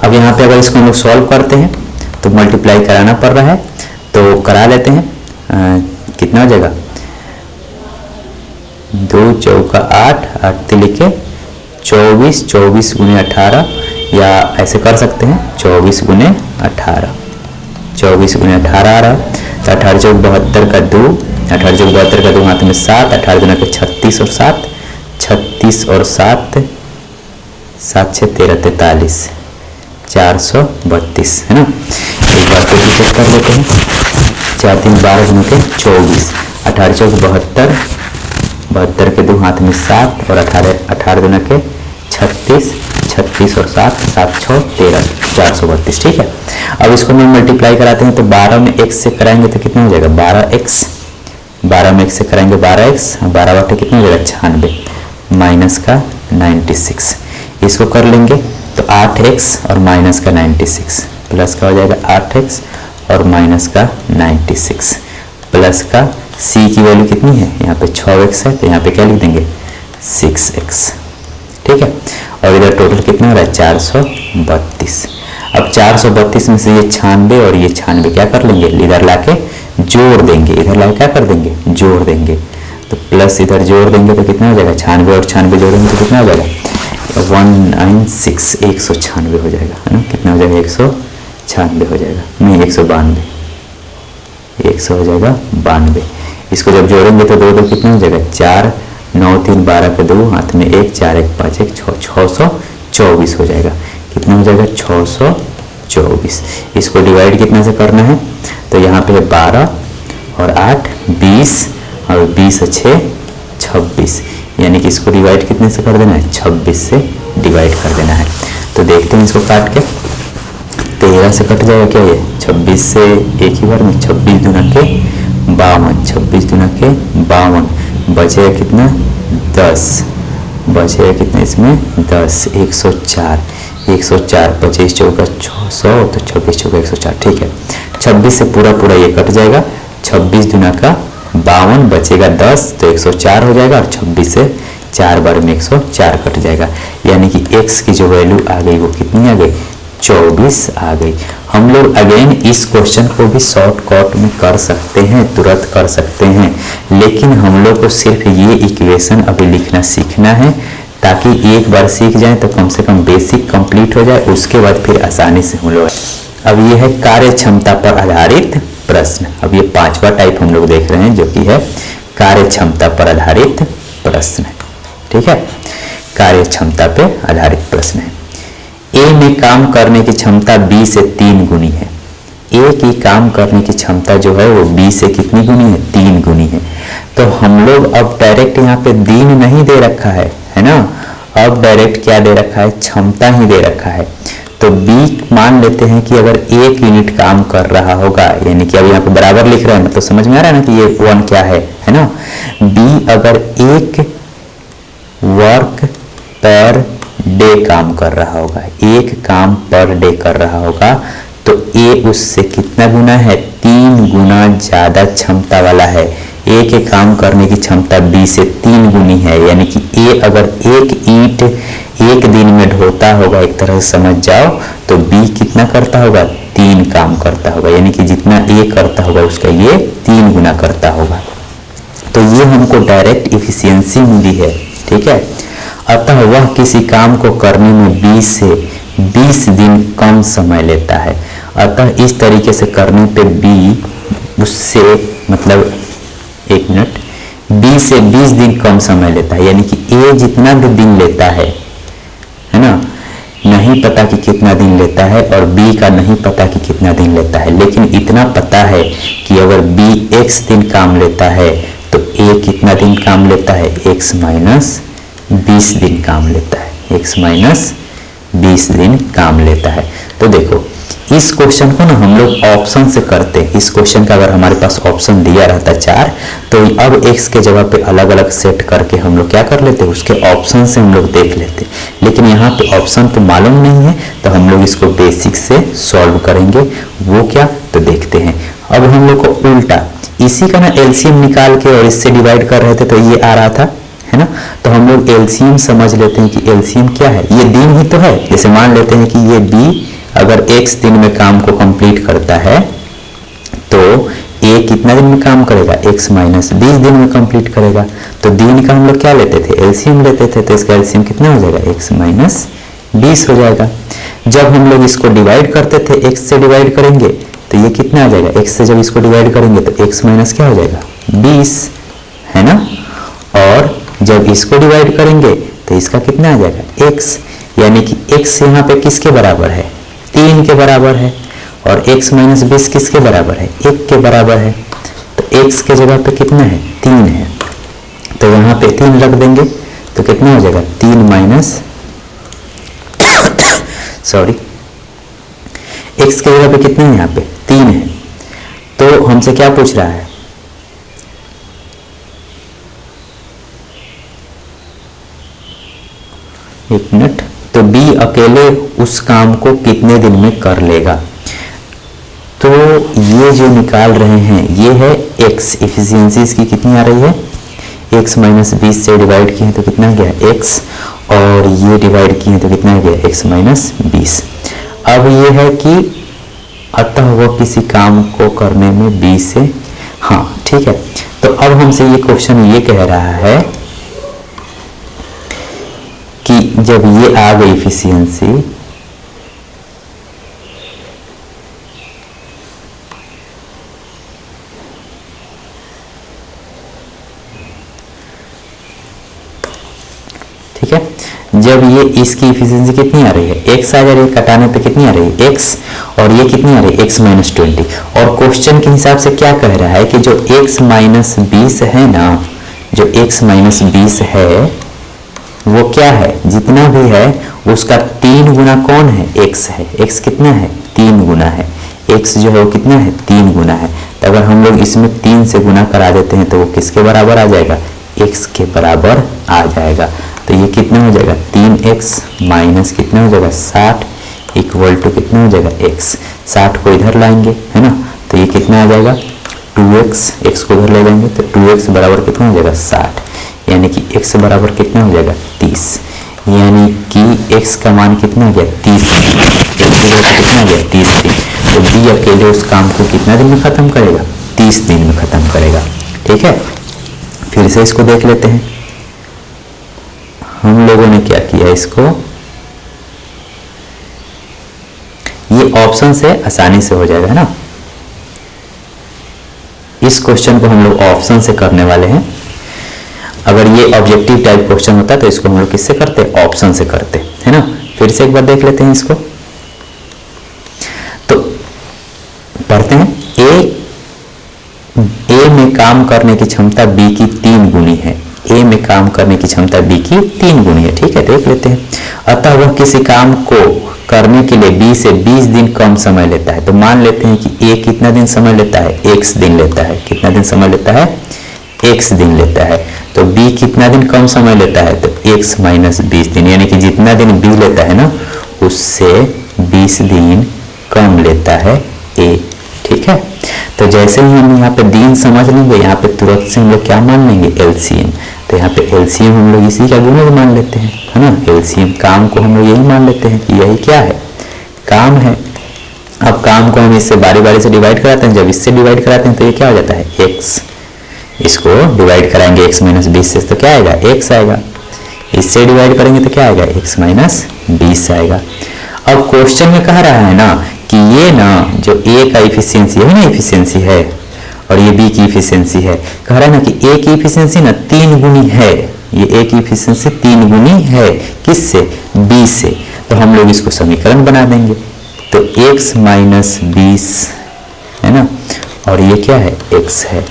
अब यहाँ पे अगर इसको हम लोग सॉल्व करते हैं तो मल्टीप्लाई कराना पड़ रहा है, तो करा लेते हैं। कितना हो जाएगा, 2 चौका 8, 8 लिखे 24, 24 गुने 18, या ऐसे कर सकते हैं 24 गुने 18, 24 गुने 18 आ रहा है, तो 18 चौक 72 का 2, 18 चौक 72 का 2 हाथ में 7, 18 दुना के 36 और 7, 36 और 7, 7 6 13 43, 432, है ना। एक बार फिर चेक कर लेते हैं, 4 3 12 गुना के 24, 18 चौक 72, 72 के 2 हाथ में 7 और 18 दुना के 36, 36 और 7, 7 6 13, 432, ठीक है। अब इसको हम मल्टीप्लाई कराते हैं, तो 12 में x से कराएंगे तो कितना हो जाएगा 12x, 12 में x से कराएंगे 12x, 12 बटे कितना हो जाएगा 96, माइनस का 96, इसको कर लेंगे तो 8x और माइनस का 96, प्लस का हो जाएगा 8x और माइनस का 96, प्लस का c की वैल्यू कितनी है, यहाँ पे 6x है, तो यहाँ पे क्या लिख देंगे 6x, ठीक है। और इधर टोटल कितना हो रहा है 432। अब 432 में से ये 96 और ये 96 क्या कर लेंगे, इधर लाके जोड़ देंगे, इधर लाके क्या कर देंगे जोड़ देंगे, तो प्लस इधर जोड़ देंगे तो कितना हो जाएगा 96 और 96 जोड़ेंगे तो कितना हो जाएगा 196, 196 हो जाएगा, है ना। कितना हो जाएगा 196 हो जाएगा, नहीं 192, 100 हो जाएगा 92। इसको जब जोड़ेंगे तो 2 2 कितना हो जाएगा 4, 9 3 12 के 2 हाथ में 1, 4 1 5 1 6, 624 हो जाएगा। कितना हो जाएगा 624। इसको डिवाइड कितना से करना है, तो यहाँ पे 12 और 8 20 और 20 और 6 26, यानी कि इसको डिवाइड कितने से कर देना है 26 से डिवाइड कर देना है। तो देखते हैं इसको काट के, 13 से कट जाएगा क्या ये 26 से एक ही बार में, 26 दुना के 52, 26 दुना के 52, बचेगा कितना 10, बचेगा कितना इसमें 10, 104, 104, 25 चौका 600, तो 26 चौका 104, ठीक है। 26 से पूरा पूरा ये कट जाएगा 26 दूना का 52, बचेगा 10 तो 104 हो जाएगा और 26 से 4 बार में 104 कट जाएगा, यानी कि x की जो वैल्यू आ गई वो कितनी आ गई, 24 आ गई। हम लोग अगेन इस क्वेश्चन को भी शॉर्टकट में कर सकते हैं, तुरंत कर सकते हैं, लेकिन हम लोग को सिर्फ ये इक्वेशन अभी लिखना सीखना है, ताकि एक बार सीख जाए तो कम से कम बेसिक कंप्लीट हो जाए, उसके बाद फिर आसानी से हम लोग। अब ये है कार्य क्षमता पर आधारित प्रश्न। अब ये 5वां टाइप हम लोग देख रहे हैं, जो कि है कार्य क्षमता पर आधारित प्रश्न। ठीक है, कार्य क्षमता पर आधारित प्रश्न है। ए में काम करने की क्षमता बी से 3 गुनी है। ए की काम करने की क्षमता जो है वो बी से कितनी गुनी है, 3 गुनी है। तो हम लोग अब डायरेक्ट यहाँ पे दिन नहीं दे रखा है ना, अब डायरेक्ट क्या दे रखा है, क्षमता ही दे रखा है। तो बी मान लेते हैं कि अगर 1 यूनिट काम कर रहा होगा, यानी कि अब यहाँ पे बराबर लिख रहे हैं, मतलब समझ में आ रहा है ना कि ये 1 क्या है ना। बी अगर 1 वर्क पर डे काम कर रहा होगा, 1 काम पर डे कर रहा होगा, तो ए उससे कितना गुना है, 3 गुना ज्यादा क्षमता वाला है। ए के काम करने की क्षमता बी से 3 गुनी है, यानी कि ए अगर 1 ईंट 1 दिन में ढोता होगा, एक तरह से समझ जाओ, तो बी कितना करता होगा, 3 काम करता होगा, यानी कि जितना ए करता होगा उसका ये 3 गुना करता होगा। तो ये हमको डायरेक्ट इफिशियंसी मिली है। ठीक है, अतः वह किसी काम को करने में 20 से 20 दिन कम समय लेता है। अतः इस तरीके से करने पे बी उससे, मतलब 1 मिनट, बी से 20 दिन कम समय लेता है, यानी कि ए जितना भी दिन लेता है ना, नहीं पता कि कितना दिन लेता है, और बी का नहीं पता कि कितना दिन लेता है, लेकिन इतना पता है कि अगर बी x दिन काम लेता है तो ए कितना दिन काम लेता है, x माइनस 20 दिन काम लेता है, x माइनस 20 दिन काम लेता है। तो देखो इस क्वेश्चन को ना हम लोग ऑप्शन से करते हैं। इस क्वेश्चन का अगर हमारे पास ऑप्शन दिया रहता 4, तो अब x के जगह पे अलग अलग सेट करके हम लोग क्या कर लेते, उसके ऑप्शन से हम लोग देख लेते। लेकिन यहाँ पे ऑप्शन तो मालूम नहीं है, तो हम लोग इसको बेसिक से सॉल्व करेंगे। वो क्या, तो देखते हैं। अब हम लोग को उल्टा इसी का ना एलसीएम निकाल के और इससे डिवाइड कर रहे थे, तो ये आ रहा था, है ना। तो हम लोग एलसीएम समझ लेते हैं कि एलसीएम क्या है, ये दिन ही तो है। जैसे मान लेते हैं कि ये बी अगर x दिन में काम को कंप्लीट करता है, तो a कितना दिन में काम करेगा, x माइनस 20 दिन में कंप्लीट करेगा। तो दिन का हम लोग क्या लेते थे, एलसीएम लेते थे, तो इसका एलसीएम कितना हो जाएगा, x माइनस 20 हो जाएगा। जब हम लोग इसको डिवाइड करते थे, x से डिवाइड करेंगे तो ये कितना आ जाएगा, x से जब इसको डिवाइड करेंगे तो x माइनस क्या हो जाएगा, 20, है ना। और जब इसको डिवाइड करेंगे तो इसका कितना आ जाएगा, x, यानी कि x यहाँ पे किसके बराबर है, 3 के बराबर है, और x माइनस 20 किसके बराबर है, 1 के बराबर है। तो x के जगह पे कितना है, 3 है, तो यहाँ पे 3 रख देंगे तो कितना हो जाएगा, 3 माइनस सॉरी, x के जगह पे कितना है, यहाँ पे 3 है। तो हमसे क्या पूछ रहा है, एक मिनट, तो b अकेले उस काम को कितने दिन में कर लेगा। तो ये जो निकाल रहे हैं ये है x, इफिशियंसी इसकी कितनी आ रही है, x माइनस 20 से डिवाइड किए तो कितना आ गया x, और ये डिवाइड किए तो कितना आ गया, x माइनस 20। अब ये है कि अतः वह किसी काम को करने में 20 से, हाँ ठीक है। तो अब हमसे ये क्वेश्चन ये कह रहा है कि जब ये आ गई इफिशियंसी, ठीक है, जब ये इसकी इफिशियंसी कितनी आ रही है, x आ जा रही है, कटाने पे कितनी आ रही है, x, और ये कितनी आ रही है, x माइनस 20। और क्वेश्चन के हिसाब से क्या कह रहा है कि जो x माइनस 20 है ना, जो x माइनस 20 है वो क्या है, जितना भी है उसका 3 गुना कौन है, x है। x कितना है, 3 गुना है। x जो है वो कितना है, 3 गुना है। तो अगर हम लोग इसमें 3 से गुना करा देते हैं तो वो किसके बराबर आ जाएगा, x के बराबर आ जाएगा। तो ये कितना हो जाएगा, 3x माइनस कितना हो जाएगा, 60 इक्वल टू कितना हो जाएगा, x। 60 को इधर लाएंगे, है ना, तो ये कितना आ जाएगा, 2x, x को उधर ले जाएंगे तो 2x बराबर कितना हो जाएगा 60, यानी कि x बराबर कितना हो जाएगा 30, यानी कि x का मान कितना हो गया 30, कितना हो गया 30 दिन। तो बी अकेले उस काम को कितना दिन में खत्म करेगा 30 दिन में खत्म करेगा। ठीक है, फिर से इसको देख लेते हैं। हम लोगों ने क्या किया, इसको ये ऑप्शन से आसानी से हो जाएगा, है ना। इस क्वेश्चन को हम लोग ऑप्शन से करने वाले हैं। अगर ये ऑब्जेक्टिव टाइप क्वेश्चन होता तो इसको हम लोग किससे करते, ऑप्शन से करते, है ना। फिर से एक बार देख लेते हैं इसको, तो पढ़ते हैं। ए में काम करने की क्षमता बी की 3 गुनी है। ए में काम करने की क्षमता बी की 3 गुनी है। ठीक है, देख लेते हैं। अतः वह किसी काम को करने के लिए बी से 20 दिन कम समय लेता है। तो मान लेते हैं कि ए कितना दिन समय लेता है, x दिन लेता है। कितना दिन समय लेता है, x दिन लेता है। तो b कितना दिन कम समय लेता है, तो x माइनस 20 दिन, यानी कि जितना दिन b लेता है ना उससे 20 दिन कम लेता है a। ठीक है, तो जैसे ही हम यहाँ पे दिन समझ लेंगे, यहाँ पे तुरंत से हम लोग क्या मान लेंगे, एलसीएम। तो यहाँ पे एलसीएम हम लोग इसी का गुणज मान लेते हैं, है ना। एलसीएम काम को हम लोग यही मान लेते हैं कि यही क्या है, काम है। अब काम को हम इससे बारी बारी से डिवाइड कराते हैं। जब इससे डिवाइड कराते हैं तो ये क्या हो जाता है, x। इसको डिवाइड कराएंगे x माइनस 20 से तो क्या आएगा, x आएगा। इससे डिवाइड करेंगे तो क्या आएगा, x माइनस 20 आएगा। अब क्वेश्चन में कह रहा है ना कि ये ना जो a का इफिशियंसी है ना, इफिशियंसी है, और ये b की इफिशियंसी है। कह रहा है ना कि a की इफिशियंसी ना 3 गुनी है। ये a की इफिशियंसी 3 गुनी है, किससे, b से। तो हम लोग इसको समीकरण बना देंगे। तो x माइनस 20 है ना, और ये क्या है, x है।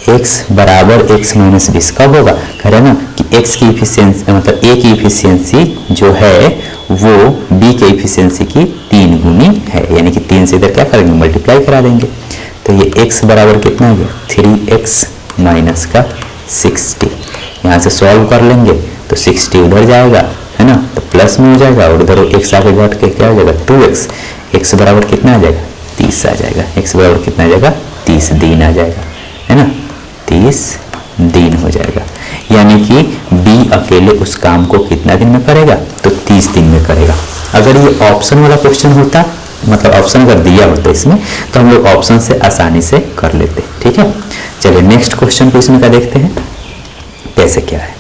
x बराबर x माइनस 20 कब होगा, कह रहे हैं ना कि x की इफिशियंसी मतलब a की इफिशियंसी जो है वो b के इफिशियंसी की 3 गुनी है, यानी कि 3 से इधर क्या करेंगे, मल्टीप्लाई करा देंगे। तो ये x बराबर कितना हो गया, 3x माइनस का 60। यहाँ से सॉल्व कर लेंगे तो 60 उधर जाएगा, है ना, तो प्लस में हो जाएगा, और उधर x आगे घट के क्या हो जाएगा 2x। x बराबर कितना आ जाएगा, 30 आ जाएगा। x बराबर कितना आ जाएगा, 30 दिन आ जाएगा, है ना, 30 दिन हो जाएगा। यानी कि b अकेले उस काम को कितना दिन में करेगा, तो 30 दिन में करेगा। अगर ये ऑप्शन वाला क्वेश्चन होता, मतलब ऑप्शन अगर दिया होता इसमें, तो हम लोग ऑप्शन से आसानी से कर लेते। ठीक है, चलिए नेक्स्ट क्वेश्चन को इसमें का देखते हैं कैसे क्या है।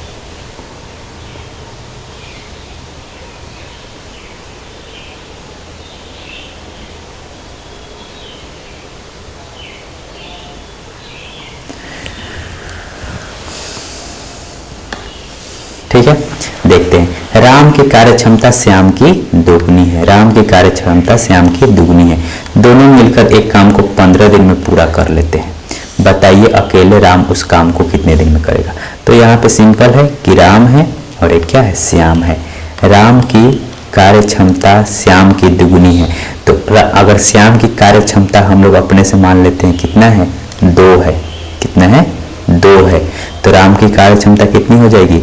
ठीक है, देखते हैं। राम की कार्य क्षमता श्याम की दोगुनी है। राम की कार्य क्षमता श्याम की दोगुनी है। दोनों मिलकर एक काम को 15 दिन में पूरा कर लेते हैं। बताइए अकेले राम उस काम को कितने दिन में करेगा। तो यहाँ पे सिंपल है कि राम है और एक क्या है, श्याम है। राम की कार्य क्षमता श्याम की दोगुनी है। तो अगर श्याम की कार्य क्षमता हम लोग अपने से मान लेते हैं कितना है, 2 है। कितना है, 2 है। तो राम की कार्य क्षमता कितनी हो जाएगी,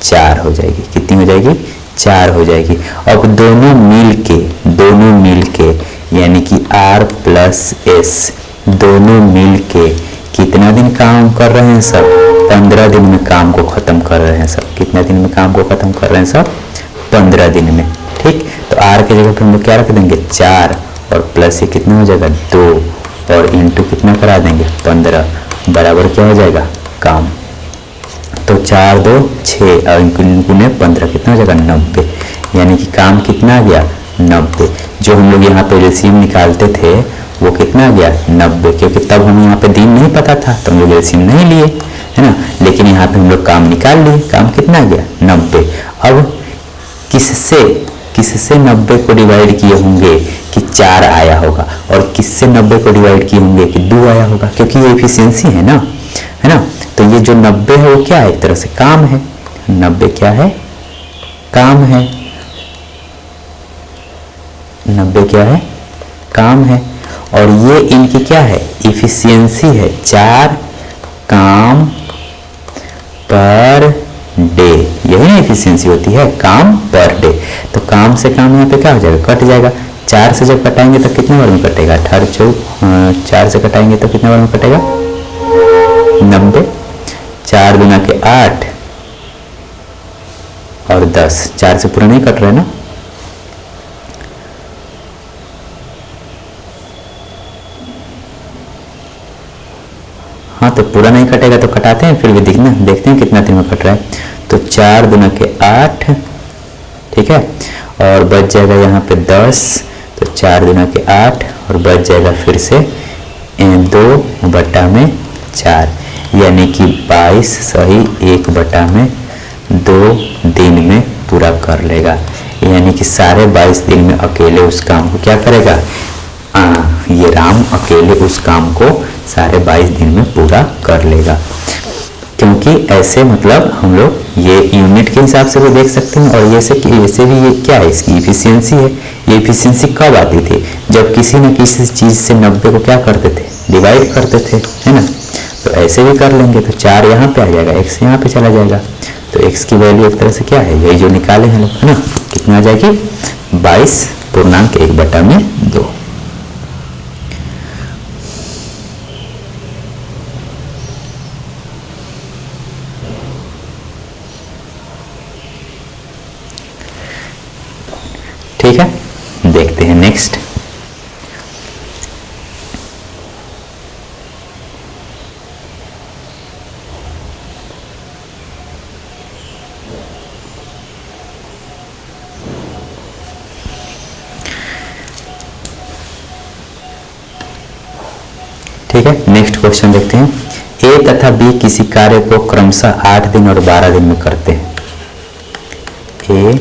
4 हो जाएगी। कितनी हो जाएगी, 4 हो जाएगी। अब दोनों मिल के यानी कि R प्लस S दोनों मिल के कितना दिन काम कर रहे हैं सब, 15 दिन में काम को खत्म कर रहे हैं सब। कितना दिन में काम को खत्म कर रहे हैं सब, 15 दिन में। ठीक, तो R के जगह पर हम लोग क्या रख देंगे, 4, और प्लस ये कितना हो जाएगा 2, और इंटू कितना करा देंगे 15, बराबर क्या हो जाएगा काम। तो 4 2 6 और गुने 15 कितना हो जाएगा 90, यानी कि काम कितना आ गया 90। जो हम लोग यहाँ पे एलसीएम निकालते थे वो कितना आ गया 90, क्योंकि तब हम यहाँ पे दिन नहीं पता था तो हम लोग एलसीएम नहीं लिए, है ना। लेकिन यहाँ पे हम लोग काम निकाल लिए, काम कितना आ गया 90। अब किससे 90 को डिवाइड किए होंगे कि 4 आया होगा, और किससे 90 को डिवाइड किए होंगे कि 2 आया होगा, क्योंकि ये एफिशिएंसी है ना, है ना। तो ये जो 90 है वो क्या है, एक तरह से काम है। 90 क्या है, काम है। 90 क्या है, काम है। और ये इनकी क्या है, इफिशियंसी है। 4 काम पर डे, यही ना इफिशियंसी होती है, काम पर डे। तो काम से काम यहाँ पे क्या हो जाएगा, कट जाएगा। 4 से जब कटाएंगे तो कितने बार में कटेगा, 18 4 से कटाएंगे तो कितने बार में कटेगा, 90, 4 दूना के 8 और 10, 4 से पूरा नहीं कट रहा है ना। हाँ तो पूरा नहीं कटेगा तो कटाते हैं, फिर भी देखते हैं कितना दिन में कट रहा है। तो 4 दूना के 8, ठीक है, और बच जाएगा यहाँ पे 10, तो 4 दूना के 8 और बच जाएगा फिर से 2/4, यानी कि 22 सही 1/2 दिन में पूरा कर लेगा। यानी कि सारे 22 दिन में अकेले उस काम को क्या करेगा, ये राम अकेले उस काम को सारे 22 दिन में पूरा कर लेगा। क्योंकि ऐसे मतलब हम लोग ये यूनिट के हिसाब से भी देख सकते हैं, और ऐसे भी ये क्या है, इसकी इफिशियंसी है। ये इफिशियंसी कब आती थी, जब किसी न किसी चीज़ से 90 को क्या करते थे, डिवाइड करते थे, है ना। तो ऐसे भी कर लेंगे, तो 4 यहाँ पे आ जाएगा, x यहाँ पे चला जाएगा, तो x की वैल्यू एक तरह से क्या है, यही जो निकाले हैं लोग, है ना। कितना आ जाएगी, 22.1/2। ठीक है, देखते हैं नेक्स्ट। ठीक है, नेक्स्ट क्वेश्चन देखते हैं। ए तथा बी किसी कार्य को क्रमशः 8 दिन और 12 दिन में करते हैं। ए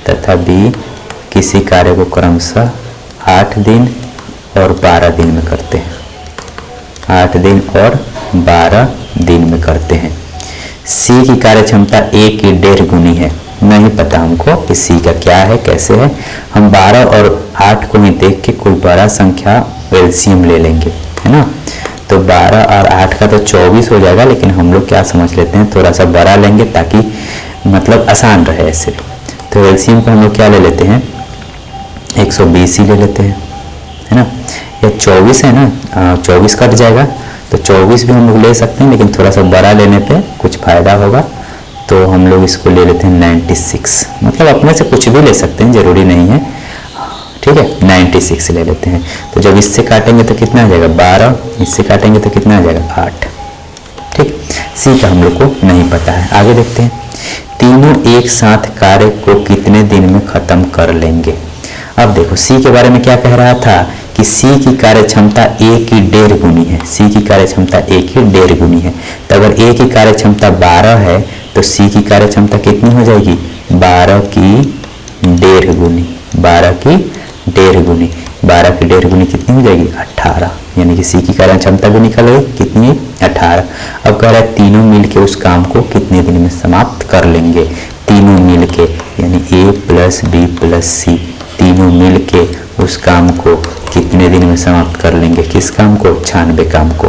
तथा बी किसी कार्य को क्रमशः 8 दिन और 12 दिन में करते हैं। 8 दिन और 12 दिन में करते हैं। सी की कार्य क्षमता ए की 1.5 गुनी है। नहीं पता हमको कि सी का क्या है, कैसे है। हम 12 और 8 को ही देख के कोई बड़ा संख्या एलसीएम ले लेंगे, है ना। तो 12 और 8 का तो 24 हो जाएगा, लेकिन हम लोग क्या समझ लेते हैं, थोड़ा सा बड़ा लेंगे ताकि मतलब आसान रहे ऐसे। तो एलसीएम को हम लोग क्या ले लेते हैं, 120 ही ले लेते हैं, है ना। ये 24 है ना, 24 कट जाएगा, तो 24 भी हम लोग ले सकते हैं, लेकिन थोड़ा सा बड़ा लेने पे कुछ फ़ायदा होगा। तो हम लोग इसको ले लेते हैं 96, मतलब अपने से कुछ भी ले सकते हैं, ज़रूरी नहीं है, ठीक है। 96 ले लेते हैं। तो जब इससे काटेंगे तो कितना आ जाएगा, 12, इससे काटेंगे तो कितना आ जाएगा, 8। ठीक, सी का हम लोग को नहीं पता है। आगे देखते हैं। तीनों एक साथ कार्य को कितने दिन में खत्म कर लेंगे। अब देखो सी के बारे में क्या कह रहा था कि सी की कार्य क्षमता ए की 1.5 गुनी है। सी की कार्य क्षमता ए की 1.5 गुनी है। तो अगर ए की कार्य क्षमता 12 है तो सी की कार्य क्षमता कितनी हो जाएगी, 12 की 1.5 गुनी। 12 की 1.5 गुनी, 12 की 1.5 गुनी कितनी हो जाएगी, 18। यानी कि सी की कार्य क्षमता भी निकल गई, कितनी, 18। अब कह रहा है तीनों मिलके उस काम को कितने दिन में समाप्त कर लेंगे। तीनों मिलके यानी ए प्लस बी प्लस सी, तीनों मिलके उस काम को कितने दिन में समाप्त कर लेंगे। किस काम को, 96 काम को।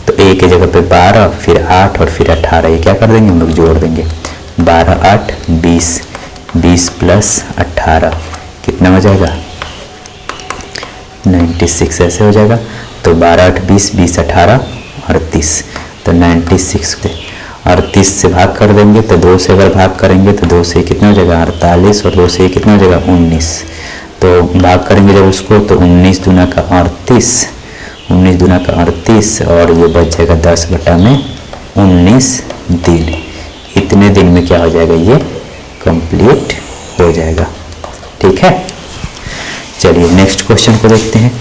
तो ए के जगह पे 12, फिर 8 और फिर 18, ये क्या कर देंगे, हम लोग जोड़ देंगे। 12 8 20, 20 प्लस 18 कितना हो जाएगा, 96 ऐसे हो जाएगा। तो 12 8 20, 20 18 38, तो 96 को 38 से भाग कर देंगे, तो 2 से अगर भाग करेंगे तो 2 से कितना हो जाएगा, 48, और 2 से कितना हो जाएगा, 19। तो भाग करेंगे जब उसको तो 19 दूना का 38, 19 दूना का 38, और ये बच जाएगा 10/19 दिन। इतने दिन में क्या हो जाएगा, ये कंप्लीट हो जाएगा। ठीक है, चलिए नेक्स्ट क्वेश्चन को देखते हैं।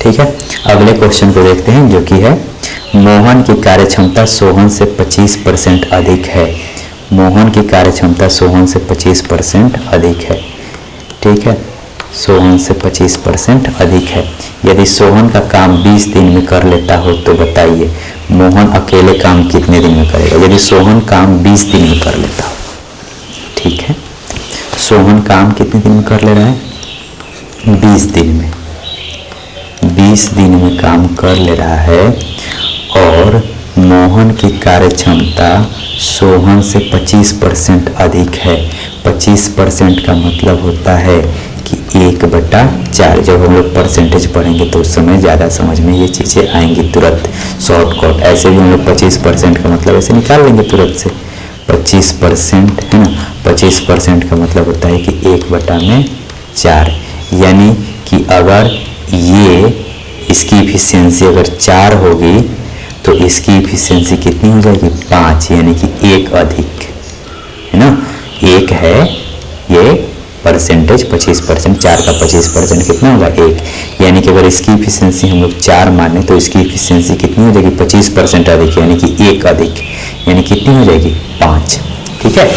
ठीक है, अगले क्वेश्चन को देखते हैं जो कि है मोहन की कार्य क्षमता सोहन से 25% अधिक है। मोहन की कार्य क्षमता सोहन से 25% अधिक है। ठीक है, सोहन से 25% अधिक है। यदि सोहन का काम 20 दिन में कर लेता हो तो बताइए मोहन अकेले काम कितने दिन में करेगा। यदि सोहन काम 20 दिन में कर लेता हो, ठीक है, सोहन काम कितने दिन में कर ले रहा है, 20 दिन में। 20 दिन में काम कर ले रहा है और मोहन की कार्य क्षमता सोहन से 25% अधिक है। 25% का मतलब होता है कि 1/4। जब हम लोग परसेंटेज पढ़ेंगे तो उस समय ज़्यादा समझ में ये चीज़ें आएंगी तुरंत, शॉर्टकट। ऐसे भी हम लोग 25% का मतलब ऐसे निकाल लेंगे तुरंत से। 25% है ना, 25% का मतलब होता है कि 1/4, यानी कि अगर ये इसकी इफिशियंसी अगर 4 होगी तो इसकी इफिशियंसी कितनी हो जाएगी? 5, यानी कि 1 अधिक, है ना। 1 है ये परसेंटेज 25%, 4 का 25% कितना होगा? 1, यानी कि अगर इसकी इफिशियंसी हम लोग 4 माने तो इसकी इफिशियंसी कितनी हो जाएगी? 25% अधिक, यानी कि 1 अधिक, यानी कितनी हो जाएगी? 5। ठीक है,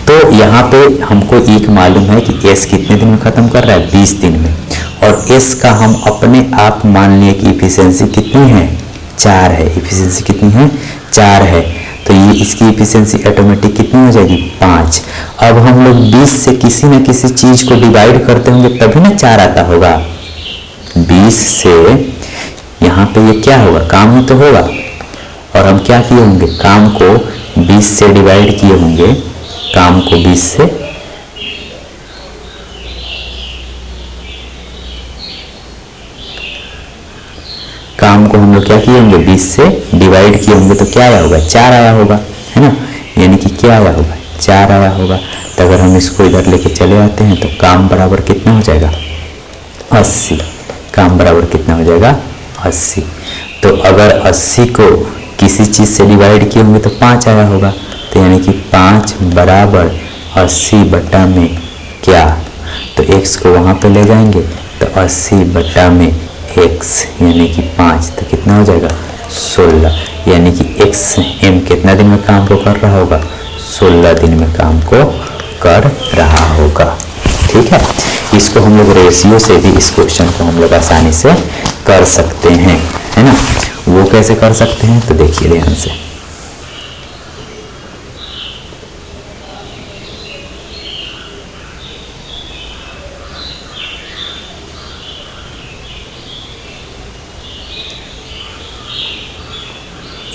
तो यहाँ पे हमको एक मालूम है कि S कितने दिन में खत्म कर रहा है? 20 दिन में। और S का हम अपने आप मान लिए कि इफिशियंसी कितनी है? 4 है। इफिशियंसी कितनी है? 4 है। तो ये इसकी इफिशियंसी ऑटोमेटिक कितनी हो जाएगी? 5। अब हम लोग 20 से किसी न किसी चीज को डिवाइड करते होंगे तभी ना 4 आता होगा। 20 से यहाँ पे ये क्या होगा? काम ही तो होगा। और हम क्या किए होंगे? काम को 20 से डिवाइड किए होंगे। काम को 20 से काम को हम लोग क्या किए होंगे? 20 से डिवाइड किए होंगे तो क्या आया होगा? 4 आया होगा, है ना। यानी कि क्या आया होगा? 4 आया होगा। तो अगर हम इसको इधर लेके चले आते हैं तो काम बराबर कितना हो जाएगा? 80। काम बराबर कितना हो जाएगा? 80। तो अगर 80 को किसी चीज़ से डिवाइड किए होंगे तो 5 आया होगा। तो यानी कि 5 बराबर 80 बटा में क्या? तो x को वहाँ पे ले जाएंगे तो 80 बटा में x यानी कि 5, तो कितना हो जाएगा? 16। यानी कि m कितना दिन में काम को कर रहा होगा? 16 दिन में काम को कर रहा होगा। ठीक है, इसको हम लोग रेशियो से भी इस क्वेश्चन को हम लोग आसानी से कर सकते हैं, है ना। वो कैसे कर सकते हैं तो देखिए ध्यान से।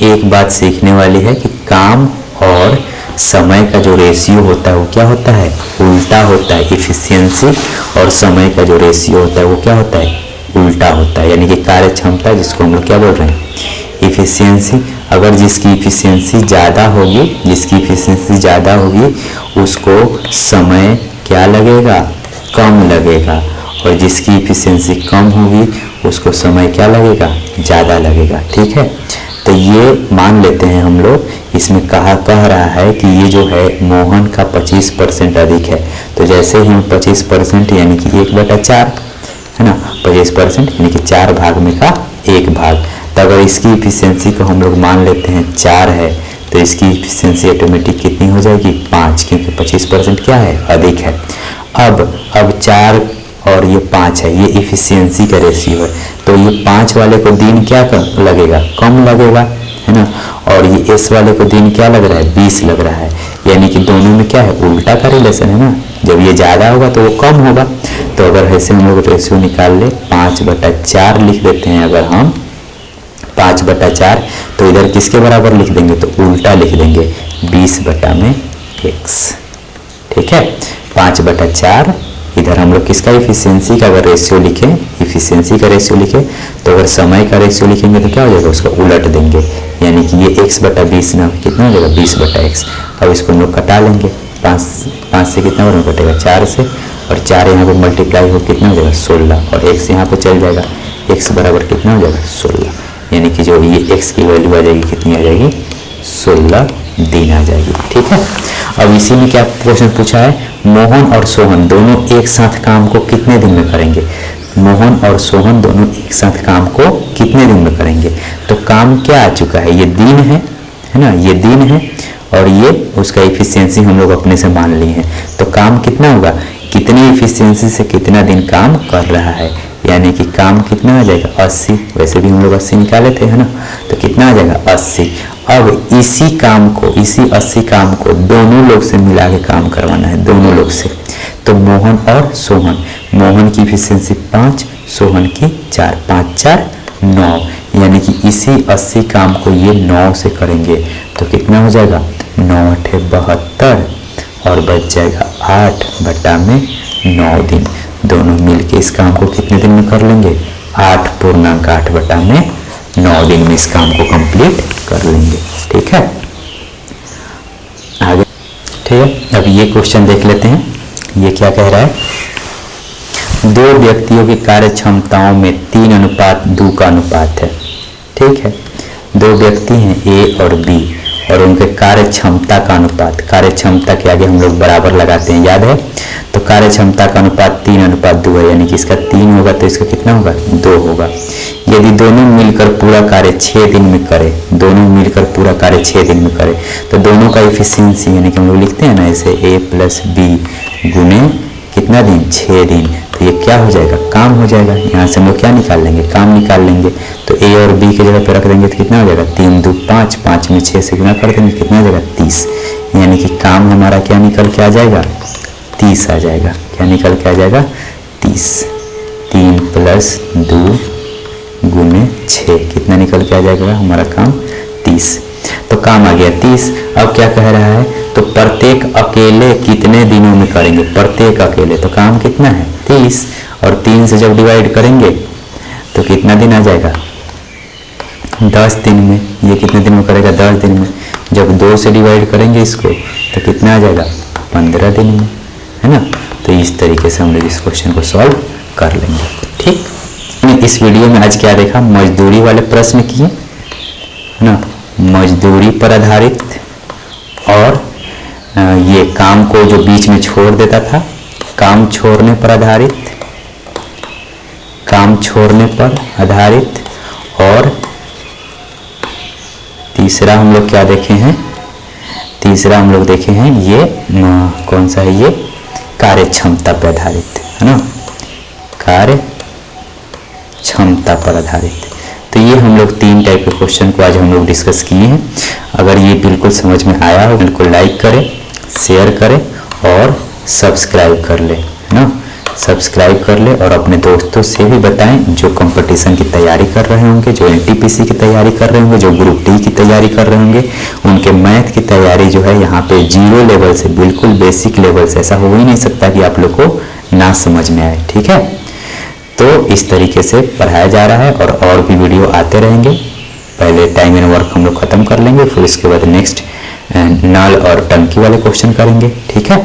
एक बात सीखने वाली है कि काम और समय का जो रेशियो होता है वो क्या होता है? उल्टा होता है। इफिशियंसी और समय का जो रेशियो होता है वो क्या होता है? उल्टा होता है। यानी कि कार्य क्षमता, जिसको हम लोग क्या बोल रहे हैं? इफिशियंसी। अगर जिसकी इफिशियंसी ज़्यादा होगी उसको समय क्या लगेगा? कम लगेगा। और जिसकी इफिशियंसी कम होगी उसको समय क्या लगेगा? ज़्यादा लगेगा। ठीक है, तो ये मान लेते हैं हम लोग। इसमें कह रहा है कि ये जो है मोहन का 25% अधिक है। तो जैसे ही हम 25% यानी कि 1/4, है ना, 25% यानी कि 4 भाग में का 1 भाग। तो अगर इसकी इफिशियंसी को हम लोग मान लेते हैं 4 है तो इसकी इफिशियंसी ऑटोमेटिक कितनी हो जाएगी? 5, क्योंकि 25% क्या है? अधिक है। अब 4 और ये 5 है, ये इफिशियंसी का रेशियो है। तो ये 5 वाले को दिन क्या लगेगा? कम लगेगा, है ना। और ये S वाले को दिन क्या लग रहा है? 20 लग रहा है। यानी कि दोनों में क्या है? उल्टा का रिलेशन है ना। जब ये ज़्यादा होगा तो वो कम होगा। तो अगर ऐसे हम लोग रेशियो निकाल ले, 5/4 लिख देते हैं। अगर हम 5/4 तो इधर किसके बराबर लिख देंगे? तो उल्टा लिख देंगे, 20 बटा में x। ठीक है, 5/4 इधर हम लोग किसका? इफिशियंसी का अगर रेशियो लिखें, इफिशियंसी का रेशियो लिखें तो अगर समय का रेशियो लिखेंगे तो क्या हो जाएगा? उसका उलट देंगे। यानी कि ये x/20 ना कितना हो जाएगा? 20/x। अब इसको हम लोग कटा लेंगे। 5 से कितना बार कटेगा? 4 से। और 4 यहाँ पर मल्टीप्लाई हो कितना हो जाएगा? 16। और x यहाँ पर चल जाएगा। x बराबर कितना हो जाएगा? 16। यानी कि जो ये x की वैल्यू आ जाएगी कितनी आ जाएगी? 16 दिन आ जाएगी। ठीक है, अब इसी में क्या क्वेश्चन पूछा है? मोहन और सोहन दोनों एक साथ काम को कितने दिन में करेंगे? मोहन और सोहन दोनों एक साथ काम को कितने दिन में करेंगे? तो काम क्या आ चुका है? ये दिन है ना, ये दिन है। और ये उसका इफिशियंसी हम लोग अपने से मान लिए हैं। तो काम कितना होगा? कितनी इफिशियंसी से कितना दिन काम कर रहा है? यानी कि काम कितना आ जाएगा? 80। वैसे भी हम लोग 80 निकाले थे, है ना। तो कितना आ जाएगा? 80। अब इसी 80 काम को दोनों लोग से मिला के काम करवाना है, दोनों लोग से। तो मोहन और सोहन, मोहन की इफिशियंसी 5, सोहन की 4, 5 4 9, यानी कि इसी 80 काम को ये 9 से करेंगे तो कितना हो जाएगा 9 8 72 और बच जाएगा 8 बटा में 9 दिन। दोनों मिलके इस काम को कितने दिन में कर लेंगे 8 पूर्णांक 8 बटा में 9 दिन में इस काम को कंप्लीट कर लेंगे। ठीक है, आगे ठीक है। अब ये क्वेश्चन देख लेते हैं, ये क्या कह रहा है। दो व्यक्तियों की कार्य क्षमताओं में 3:2 का अनुपात है। ठीक है, दो व्यक्ति हैं ए और बी और उनके कार्य क्षमता का अनुपात, कार्य क्षमता के आगे हम लोग बराबर लगाते हैं, याद है। तो कार्य क्षमता का अनुपात 3:2 है, यानी कि इसका 3 होगा तो इसका कितना होगा 2 होगा। यदि दोनों मिलकर पूरा कार्य 6 दिन में करें, दोनों मिलकर पूरा कार्य 6 दिन में करें तो दोनों का इफिशियंसी, यानी कि हम लोग लिखते हैं ना ऐसे a + b गुने कितना दिन 6 दिन, तो ये क्या हो जाएगा काम हो जाएगा। यहाँ से हम लोग क्या निकाल लेंगे काम निकाल लेंगे। तो a और b की जगह पे रख देंगे तो कितना हो जाएगा 3 2 5, 5 में 6 से गुना कर देंगे कितना हो जाएगा 30, यानी कि काम हमारा क्या निकल के आ जाएगा 30 आ जाएगा। क्या निकल के आ जाएगा 30, 3 + 2 गुने 6 कितना निकल के आ जाएगा हमारा काम 30। तो काम आ गया 30। अब क्या कह रहा है, तो प्रत्येक अकेले कितने दिनों में करेंगे, प्रत्येक अकेले, तो काम कितना है 30 और 3 से जब डिवाइड करेंगे तो कितना दिन आ जाएगा 10 दिन में। ये कितने दिन में करेगा 10 दिन में। जब 2 से डिवाइड करेंगे इसको तो कितना आ जाएगा 15 दिन में, है ना। तो इस तरीके से हम लोग इस क्वेश्चन को सॉल्व कर लेंगे। ठीक, इस वीडियो में आज क्या देखा, मजदूरी वाले प्रश्न किए, है ना, मजदूरी पर आधारित और ये काम को जो बीच में छोड़ देता था, काम छोड़ने पर आधारित, काम छोड़ने पर आधारित, और तीसरा हम लोग क्या देखे हैं, तीसरा हम लोग देखे हैं ये कौन सा है, ये कार्य क्षमता पर आधारित, है ना, कार्य क्षमता पर आधारित। तो ये हम लोग 3 टाइप के क्वेश्चन को आज हम लोग डिस्कस किए हैं। अगर ये बिल्कुल समझ में आया हो बिल्कुल लाइक करें, शेयर करें और सब्सक्राइब कर ले, है ना, सब्सक्राइब कर ले और अपने दोस्तों से भी बताएं जो कंपटीशन की तैयारी कर रहे होंगे, जो एनटीपीसी की तैयारी कर रहे होंगे, जो ग्रुप डी की तैयारी कर रहे होंगे, उनके मैथ की तैयारी जो है यहाँ पे 0 लेवल से बिल्कुल बेसिक लेवल से, ऐसा हो ही नहीं सकता कि आप लोग को ना समझ में आए। ठीक है, तो इस तरीके से पढ़ाया जा रहा है और भी वीडियो आते रहेंगे। पहले टाइम एंड वर्क हम लोग खत्म कर लेंगे, फिर उसके बाद नेक्स्ट नल और टंकी वाले क्वेश्चन करेंगे। ठीक है,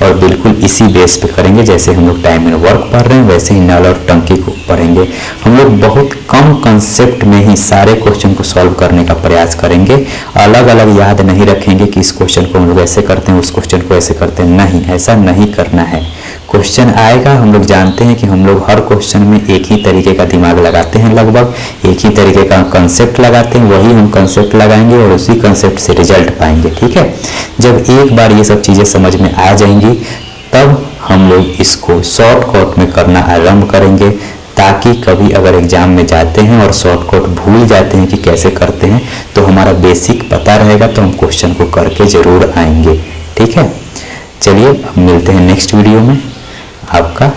और बिल्कुल इसी बेस पे करेंगे, जैसे हम लोग टाइम एंड वर्क पढ़ रहे हैं वैसे ही नल और टंकी को पढ़ेंगे। हम लोग बहुत कम कंसेप्ट में ही सारे क्वेश्चन को सॉल्व करने का प्रयास करेंगे। अलग अलग याद नहीं रखेंगे कि इस क्वेश्चन को हम लोग ऐसे करते हैं, उस क्वेश्चन को ऐसे करते हैं, नहीं, ऐसा नहीं करना है। क्वेश्चन आएगा, हम लोग जानते हैं कि हम लोग हर क्वेश्चन में एक ही तरीके का दिमाग लगाते हैं, लगभग एक ही तरीके का कंसेप्ट लगाते हैं, वही हम कंसेप्ट लगाएंगे और उसी कंसेप्ट से रिजल्ट पाएंगे। ठीक है, जब एक बार ये सब चीज़ें समझ में आ जाएंगी तब हम लोग इसको शॉर्टकट में करना आरंभ करेंगे, ताकि कभी अगर एग्जाम में जाते हैं और शॉर्टकट भूल जाते हैं कि कैसे करते हैं तो हमारा बेसिक पता रहेगा, तो हम क्वेश्चन को करके जरूर आएंगे। ठीक है, चलिए अब मिलते हैं नेक्स्ट वीडियो में। आपका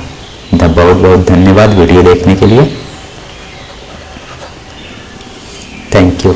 बहुत बहुत धन्यवाद वीडियो देखने के लिए। Thank you.